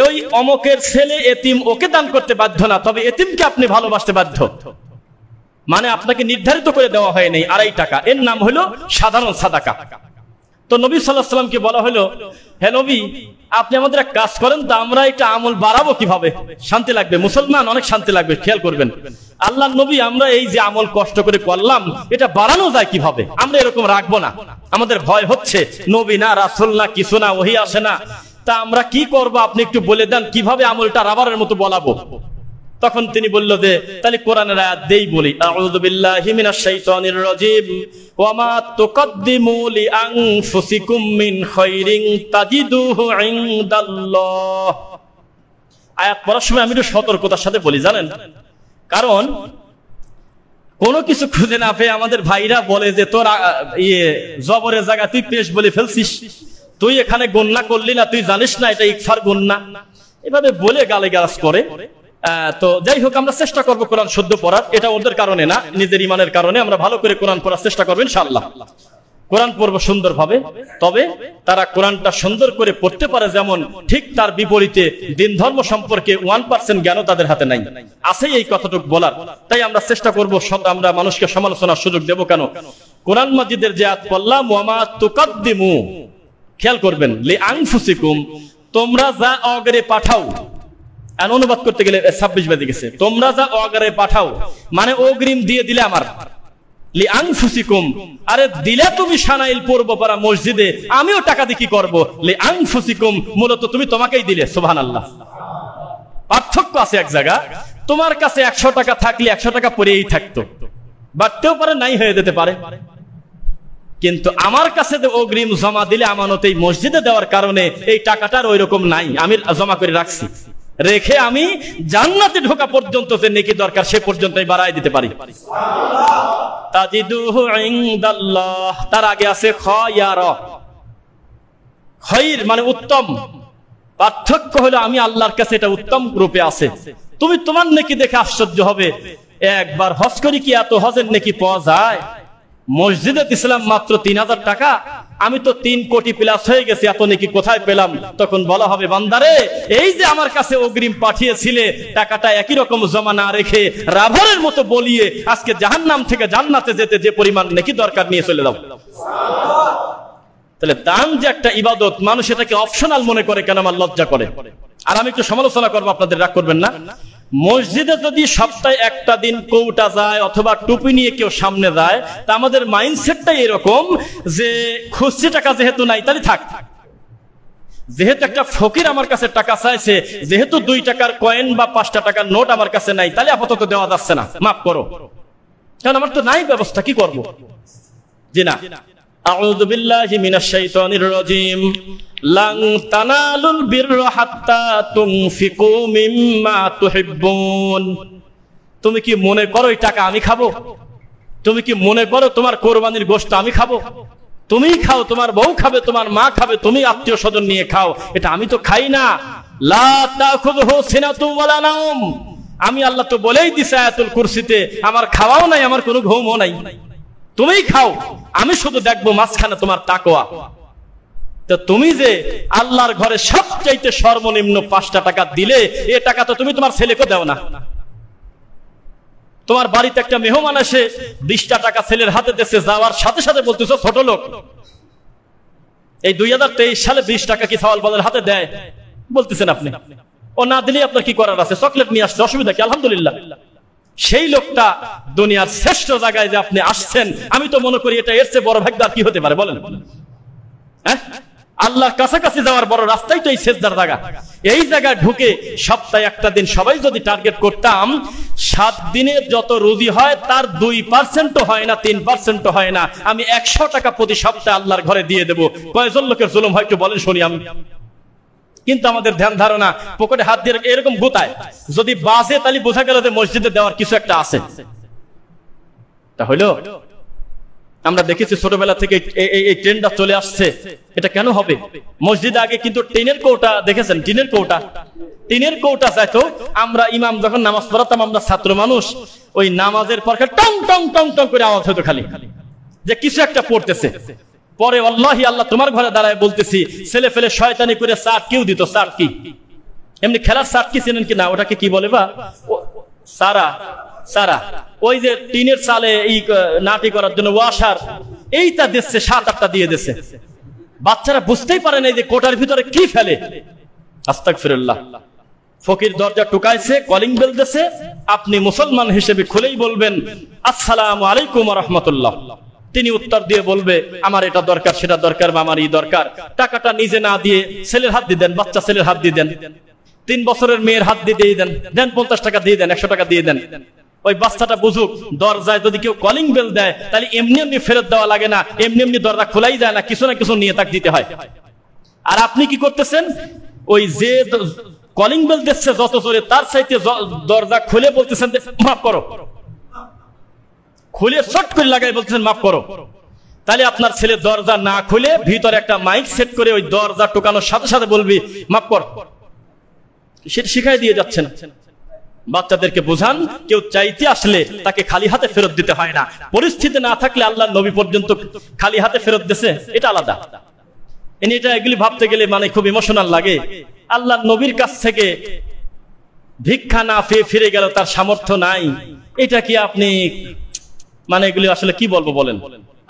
এই অমকের ছেলে এতিম, ওকে দান করতে বাধ্য না, তবে এতিমকে আপনি ভালোবাসতে বাধ্য। মানে আপনাকে নির্ধারিত করে দেওয়া হয়নি 2.5 টাকা, এর নাম হলো সাধারণ সাদাকা। তো নবী সাল্লাল্লাহু আলাইহি ওয়াসাল্লামকে বলা হলো, হে নবী, আপনি আমাদের এক কাজ করেন তো, আমরা এটা আমল বাড়াবো কিভাবে? শান্তি লাগবে, মুসলমান অনেক শান্তি লাগবে, খেয়াল করবেন। আল্লাহর নবী, আমরা এই যে আমল কষ্ট করে করলাম, এটা বাড়ানো যায় কিভাবে? আমরা এরকম রাখবো না, আমাদের ভয় হচ্ছে, নবী না, রাসূল না, কিছু না, ওহী আসে না, তা আমরা কি করব? আপনি একটু বলে দেন কিভাবে আমলটা রাবারের মতো বলাবো। তখন তিনি বলল যে তাহলে কোরআনের আয়াত দেই বলি, আউযু বিল্লাহি মিনাশ শাইতানির রাজীম, ওয়া মা তুকদ্দিমু লিআনফুসিকুম মিন খাইরিন তাজিদুহু ইনদাল্লাহ। আয়াত পড়ার সময় আমি একটু সতর্কতার সাথে বলি, জানেন, কারণ কোনো কিছু খুঁজে না পেয়ে আমাদের ভাইরা বলে যে তোর জবরের জায়গা তুই পেশ বলে ফেলছিস, তুই এখানে গুনাহ করলি না, তুই জানিস না এটা ইকফার গুনাহ, এভাবে বলে গালিগালাজ করে। তো যাই হোক, আমরা চেষ্টা করব কোরআন শুদ্ধ পড়ার। এটা ওদের কারণে না, নিজের ইমানের কারণে আমরা ভালো করে কোরআন পড়ার চেষ্টা করব ইনশাআল্লাহ। কোরআন পড়ব সুন্দরভাবে, তবে তারা কোরআনটা সুন্দর করে পড়তে পারে যেমন, ঠিক তার বিপরীতে দিন ধর্ম সম্পর্কে 1% জ্ঞানও তাদের হাতে নাই, আছে এই কথাটুকু বলার। তাই আমরা চেষ্টা করব, আমরা মানুষকে সমালোচনার সুযোগ দেব কেন? কোরআন মাজিদের যে আয়াত পড়লাম, ওয়া মা তুকদ্দিমু, খেয়াল করবেন, লিআনফুসিকুম, তোমরা যা অগ্রে পাঠাও, অনুবাদ করতে গেলে 26 বেজে গেছে, তোমরা যা অগ্রে পাঠাও, মানে অগ্রিম দিয়ে দিলে আমার, লিআনফুসিকুম, আরে দিলে তুমি সানাইল পড়ব পারা মসজিদে, আমিও টাকা দিয়ে কি করব? লিআনফুসিকুম, মূলত তুমি তোমাকেই দিলে। সুবহানাল্লাহ। পার্থক্য আছে এক জায়গা, তোমার কাছে 100 টাকা থাকলে 100 টাকা পড়েই থাকতো, বাড়তেও পারে, নাই হয়ে যেতে পারে, কিন্তু আমার কাছে অগ্রিম জমা দিলে আমানত এই মসজিদে দেওয়ার কারণে এই টাকাটার ওই রকম নাই, আমি জমা করে রাখছি, রেখে আমি জান্নাতে ঢোকা পর্যন্ত যে নেকি দরকার সে পর্যন্ত বাড়াই দিতে পারি। তাজিদুহু ইনদাল্লাহ, তার আগে আছে খায়র, খায়র মানে উত্তম। পার্থক্য হলো আমি আল্লাহর কাছে এটা উত্তম রূপে আছে। তুমি তোমার নেকি দেখে আশ্চর্য হবে, একবার হজ করি কি এত হজের নেকি পাওয়া যায়? মসজিদে ইসলাম মাত্র 3000 টাকা, আমি তো 3 কোটি প্লাস হয়ে গেছে, এত নেকি কোথায় পেলাম? তখন বলা হবে, বান্দারে, এই যে আমার কাছে অগ্রিম পাঠিয়েছিলে, টাকাটা একই রকম জমা না রেখে রাভারের মতো বলিয়ে আজকে জাহান্নাম থেকে জান্নাতে যেতে যে পরিমাণ নেকি দরকার নিয়ে চলে যাও। তাহলে দান যে একটা ইবাদত, মানুষ এটাকে অপশনাল মনে করে, কেন আমার লজ্জা করে। আর আমি একটু সমালোচনা করবো, আপনাদের রাগ করবেন না। মসজিদে যদি সপ্তাহে একটা দিন কৌটা যায় অথবা টুপি নিয়ে কেউ সামনে যায়, তা আমাদের মাইন্ডসেটটাই এরকম যে খুচরি টাকা যেহেতু নাই তাহলে থাক, যেহেতু একটা ফকির আমার কাছে টাকা চাইছে, যেহেতু 2 টাকার কয়েন বা 5 টাকার নোট আমার কাছে নাই, তাহলে আপাতত দেওয়া যাচ্ছে না, মাফ করো, কারণ আমার তো নাই ব্যবস্থা, কি করব? জি না। আউযু বিল্লাহি মিনাশ শাইতানির রাজীম, লান তানালুল বিররা হাত্তা তুনফিকু মিম্মা তুহিব্বুন। তুমি কি মনে করো এই টাকা আমি খাবো? তুমি কি মনে করো তোমার কোরবানির গোশত আমি খাবো? তুমি খাও, তোমার বউ খাবে, তোমার মা খাবে, তুমি আত্মীয় স্বজন নিয়ে খাও, এটা আমি তো খাই না। লা তাখুযহু সিনাতু ওয়ালা নাওম, আমি আল্লাহ তো বলেই দিছি আয়াতুল কুরসিতে, আমার খাওয়াও নাই, আমার কোনো ঘুমও নাই, তুমিই খাও, আমি শুধু দেখবো মাঝখানে তোমার তাকওয়া। তো তুমি যে আল্লাহর ঘরে সবচাইতে সর্বনিম্ন 5 টাকা দিলে, এ টাকা তো তুমি তোমার ছেলেকে দাও না। তোমার বাড়িতে একটা মেহমান এসে 20টা টাকা ছেলের হাতে দিয়েছে, যাওয়ার সাথে সাথে বলতেছো ছোট লোক। এই 2023 সালে 20 টাকা কি সওয়াল বলের হাতে দেয় বলতেছেন আপনি? ও না দিলে আপনার কি করার আছে? চকলেট নিয়ে আসছে, অসুবিধা কি? আলহামদুলিল্লাহ। সেই লোকটা দুনিয়ার শ্রেষ্ঠ জায়গায় যে আপনি আসছেন, আমি তো মনে করি এটা এর চেয়ে বড় ভাগ্য আর কি হতে পারে বলেন? হ্যাঁ, আল্লাহর কাছাকাছি যাওয়ার বড় রাস্তাই তো এই সেজদার জায়গা। এই জায়গায় ঢুকে সপ্তাহে একটা দিন সবাই যদি টার্গেট করতাম, 7 দিনে যত রুজি হয় তার 2% হয় না, 3% হয় না, আমি 100 টাকা প্রতি সপ্তাহে আল্লাহর ঘরে দিয়ে দেব। কয়জন লোকের জুলুম হয় একটু বলেন শুনি আমি। কিন্তু আমাদের ধ্যান ধারণা পকেটে হাত দিয়ে এরকম গোতায়, যদি বাজে তাহলে বোঝা গেল যে মসজিদে দেওয়ার কিছু একটা আছে। তা হইলো আমরা দেখেছি ছোটবেলা থেকে এই ট্রেন্ডটা চলে আসছে। এটা কেন হবে? মসজিদে আগে কিন্তু টিনের কৌটা দেখেছেন, টিনের কৌটা চাইতো। আমরা ইমাম যখন নামাজ পড়াতাম, আমরা ছাত্র মানুষ, ওই নামাজের পর টং টং টং টং করে আওয়াজ হতো খালি যে কিছু একটা পড়তেছে। পরে আল্লাহি আল্লাহ তোমার ঘরে দাঁড়ায় বলতেছি, ছেলে ফেলে শয়তানি করে চাট কিউ দিত। চাট কি? এমনি খেলার চাট কি চেনেন কি না? ওটাকে কি বলে বা? সারা সারা। ওই যে টিনের চালে এই নাটি করার জন্য ওয়াশার, এইটা দিচ্ছে, 7-8টা দিয়ে দিচ্ছে। বাচ্চারা বুঝতেই পারে না যে কোটার ভিতরে কি ফেলে। আস্তাগফিরুল্লাহ। ফকির দরজা টুকাইছে, কলিং বেল দিচ্ছে, আপনি মুসলমান হিসেবে খুলেই বলবেন আসসালামু আলাইকুম ওয়া রাহমাতুল্লাহ। তিনি উত্তর দিয়ে বলবে আমার এটা দরকার, সেটা দরকার, বা আমার এই দরকার। টাকাটা নিজে না দিয়ে ছেলের হাত দিয়ে দেন, বাচ্চা ছেলের হাত দিয়ে দেন, 3 বছরের মেয়ের হাত দিয়ে দেন, 50 টাকা দিয়ে দেন, 100 টাকা দিয়ে দেন। ওই বাচ্চাটা বুঝুক, দরজায় যদি কেউ কলিং বেল দেয় তাহলে এমনি এমনি ফেরত দেওয়া লাগে না, এমনি এমনি দরজা খোলাই যায় না, কিছু না কিছু নিয়ে তাকে দিতে হয়। আর আপনি কি করতেছেন? ওই যে কলিং বেল দিচ্ছে যত জোরে, তার চাইতে দরজা খুলে বলতেছেন মাফ করো, খুলে শর্ট করে লাগাই বলতেছেন মাফ করো। তাহলে আপনার ছেলে দরজা না খুলে ভিতরে একটা মাইক সেট করে ওই দরজা টোকানোর সাথে সাথে বলবি মাফ কর। সেটা শিখাই দিয়ে যাচ্ছেন। বাচ্চাদেরকে বোঝান, কেউ চাইতে আসলে তাকে খালি হাতে ফেরত দিতে হয় না। পরিস্থিতি না থাকলে আল্লাহ নবী পর্যন্ত খালি হাতে ফেরত দিয়েছে, এটা আলাদা। এটা এগুলি ভাবতে গেলে মানে খুব ইমোশনাল লাগে। আল্লাহ নবীর কাছ থেকে ভিক্ষা না পেয়ে ফিরে গেল, তার সামর্থ্য নাই। এটা কি আপনি মানে এগুলি আসলে কি বলবো বলেন?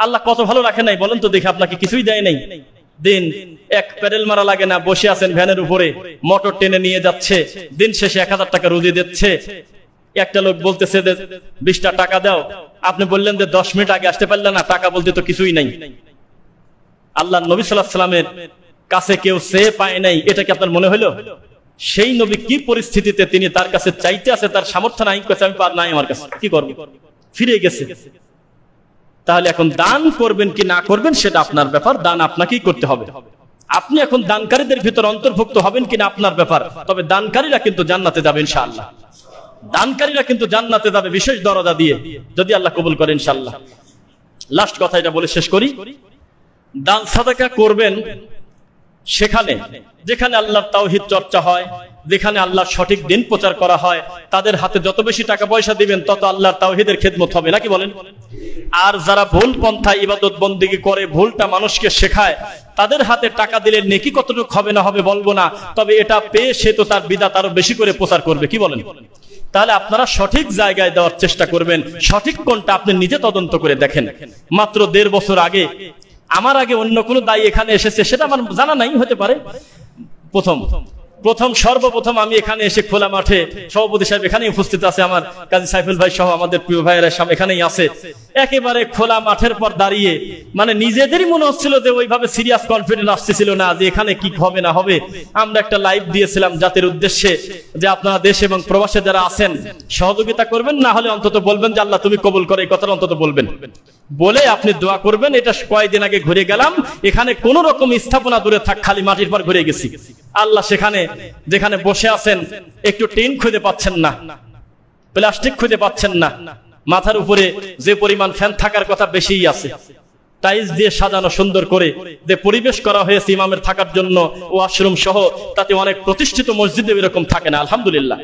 আল্লাহ কত ভালো রাখে নাই বলেন তো দেখে, আপনাকে কিছুই দেয় নাই। দিন এক প্যাডেল মারা লাগে না, বসে আছেন ভ্যানের উপরে, মোটর টেনে নিয়ে যাচ্ছে, দিন শেষে 1000 টাকা রুজি দিচ্ছে। একটা লোক বলতেছে 20টা টাকা দাও, আপনি বললেন যে 10 মিনিট আগে আসতে পারলেন না, টাকা বলতে তো কিছুই নাই। আল্লাহ নবী সাল্লাল্লাহু আলাইহি ওয়াসাল্লামের কাছে কেউ চেয়ে পায় নাই, এটা কি আপনার মনে হলো? সেই নবী কি পরিস্থিতিতে তিনি তার কাছে চাইতে আছে, তার সামর্থ্য নাই, আমি পার নাই, আমার কাছে কি করব, ফিরে গেছে। তাহলে এখন দান করবেন কি না করবেন সেটা আপনার ব্যাপার, দান আপনাকেই করতে হবে। আপনি এখন দানকারীদের ভিতর অন্তর্ভুক্ত হবেন কিনা আপনার ব্যাপার। তবে দানকারীরা কিন্তু জান্নাতে যাবে ইনশাআল্লাহ। দানকারীরা কিন্তু জান্নাতে যাবে বিশেষ দরজা দিয়ে, যদি আল্লাহ কবুল করে ইনশাআল্লাহ। লাস্ট কথা এটা বলে শেষ করি। দান সাদাকা করবেন সেখানে যেখানে আল্লাহর তাওহীদ চর্চা হয়, যেখানে আল্লাহর সঠিক দিন প্রচার করা হয়। তাদের হাতে যত বেশি টাকা পয়সা দিবেন তত আল্লাহর তাওহীদের খেদমত হবে, নাকি বলেন? আর যারা ভুল পন্থায় ইবাদত বন্দেগী করে, ভুলটা মানুষকে শেখায়, তাদের হাতে টাকা দিলে নেকি কতটুকু হবে না হবে বলবো না, তবে এটা পেয়ে সে তো তার বিদআত আরো বেশি করে প্রচার করবে, কি বলেন? তাহলে আপনারা সঠিক জায়গায় দেওয়ার চেষ্টা করবেন। সঠিক কোনটা আপনি নিজে তদন্ত করে দেখেন। মাত্র 1.5 বছর আগে, আমার আগে অন্য কোন দায়ী এখানে এসেছে সেটা আমার জানা নাই, হতে পারে। সর্বপ্রথম আমি এখানে এসে খোলা মাঠে, সভাপতি সাহেব এখানেই উপস্থিত আছে, আমার কাজী সাইফুল ভাই সহ আমাদের প্রিয় ভাইয়েরা সব এখানেই আছে। একেবারে খোলা মাঠের পর দাঁড়িয়ে মানে নিজেদেরই মনে হচ্ছিল যে ওইভাবে সিরিয়াস কনফিডেন্স আসতেছিল না যে এখানে কি হবে না হবে। আমরা একটা লাইভ দিয়েছিলাম জাতির উদ্দেশ্যে যে আপনারা দেশ এবং প্রবাসে যারা আছেন সহযোগিতা করবেন, না হলে অন্তত বলবেন যে আল্লাহ তুমি কবুল করে, এই কথাটা অন্তত বলবেন, বলে আপনি দোয়া করবেন। এটা কয়েকদিন আগে ঘুরে গেলাম, এখানে কোন রকম স্থাপনা দূরে থাক, খালি মাটির পর ঘুরে গেছি। আল্লাহ সেখানে যেখানে বসে আছেন একটু টিন খুঁজে পাচ্ছেন না, প্লাস্টিক খুঁজে পাচ্ছেন না, মাথার উপরে যে পরিমাণ ফ্যান থাকার কথা বেশিই আছে, টাইলস দিয়ে সাজানো সুন্দর করে যে পরিবেশ করা হয়েছে ইমামের থাকার জন্য, ওয়াশরুম সহ, তাতে অনেক প্রতিষ্ঠিত মসজিদে এরকম থাকে না, আলহামদুলিল্লাহ।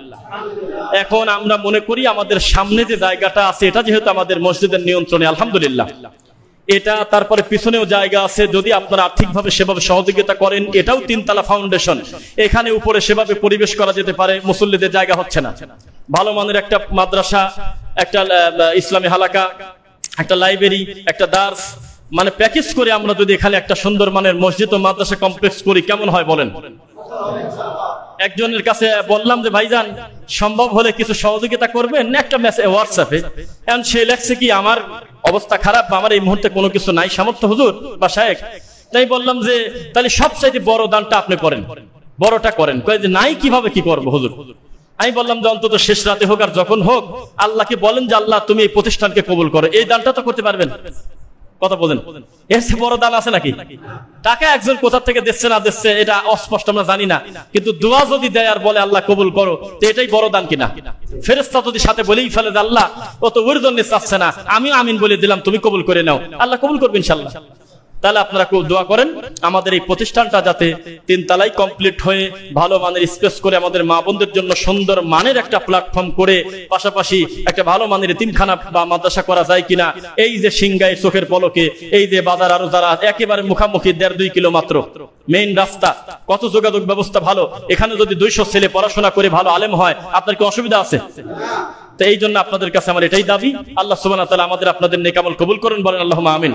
এখন আমরা মনে করি আমাদের সামনে যে জায়গাটা আছে এটা যেহেতু আমাদের মসজিদের নিয়ন্ত্রণে, আলহামদুলিল্লাহ। এটা তারপরে পিছনেও জায়গা আছে, যদি আপনারা আর্থিকভাবে সেভাবে সহযোগিতা করেন, এটাও 3 তলা ফাউন্ডেশন, এখানে উপরে সেভাবে পরিবেশ করা যেতে পারে। মুসল্লিদের জায়গা হচ্ছে না, ভালো মানের একটা মাদ্রাসা, একটা ইসলামী হালাকা, একটা লাইব্রেরি, একটা দার্স, মানে প্যাকেজ করে আমরা যদি এখানে একটা সুন্দর মানের মসজিদ ও মাদ্রাসা কমপ্লেক্স করি, কেমন হয় বলেন? একজনের কাছে বললাম যে ভাইজান সম্ভব হলে কিছু সহযোগিতা করবেন, একটা মেসেজ হোয়াটসঅ্যাপে, এখন সে লেখছে কি আমার অবস্থা খারাপ, আমার এই মুহূর্তে কোনো কিছু নাই সামর্থ্য হুজুর বা শায়েখ, তাই বললাম যে তাহলে সবচাইতে বড় দানটা আপনি করেন, বড়টা করেন। কয় যে নাই, কিভাবে কি করবো হুজুর? আমি বললাম যে অন্তত শেষ রাতে হোক আর যখন হোক আল্লাহকে বলেন যে আল্লাহ তুমি এই প্রতিষ্ঠানকে কবুল করো, এই দানটা তো করতে পারবেন। কথা বলেন, এর চেয়ে বড় দান আছে নাকি? টাকা একজন কোথা থেকে দিচ্ছে না দিচ্ছে এটা অস্পষ্ট, আমরা জানি না, কিন্তু দোয়া যদি দেয় আর বলে আল্লাহ কবুল করো, তো এটাই বড় দান কিনা? ফেরেশতা যদি সাথে বলেই ফেলে যে আল্লাহ ও তো ওর জন্য চাচ্ছে না, আমিও আমিন বলে দিলাম, তুমি কবুল করে নাও, আল্লাহ কবুল করবে ইনশাআল্লাহ। তাহলে আপনারা খুব দোয়া করেন আমাদের এই প্রতিষ্ঠানটা যাতে 3 তলায় কমপ্লিট হয়ে ভালো মানের স্পেস করে আমাদের মা বোনদের জন্য সুন্দর মানের একটা প্ল্যাটফর্ম করে পাশাপাশি একটা ভালো মানের এতিমখানা বা মাদ্রাসা করা যায় কিনা। এই যে সিংগাই চোখের পলকে, এই যে বাজার আরো যারা একেবারে মুখামুখি 1.5-2 কিলো মাত্র মেইন রাস্তা, কত যোগাযোগ ব্যবস্থা ভালো, এখানে যদি 200 ছেলে পড়াশোনা করে ভালো আলেম হয়, আপনার কি অসুবিধা আছে? তো এই জন্য আপনাদের কাছে আমার এটাই দাবি, আল্লাহ সুবহানাহু ওয়া তাআলা আমাদের আপনাদের নেক আমল কবুল করুন, বলেন আল্লাহুম্মা আমিন।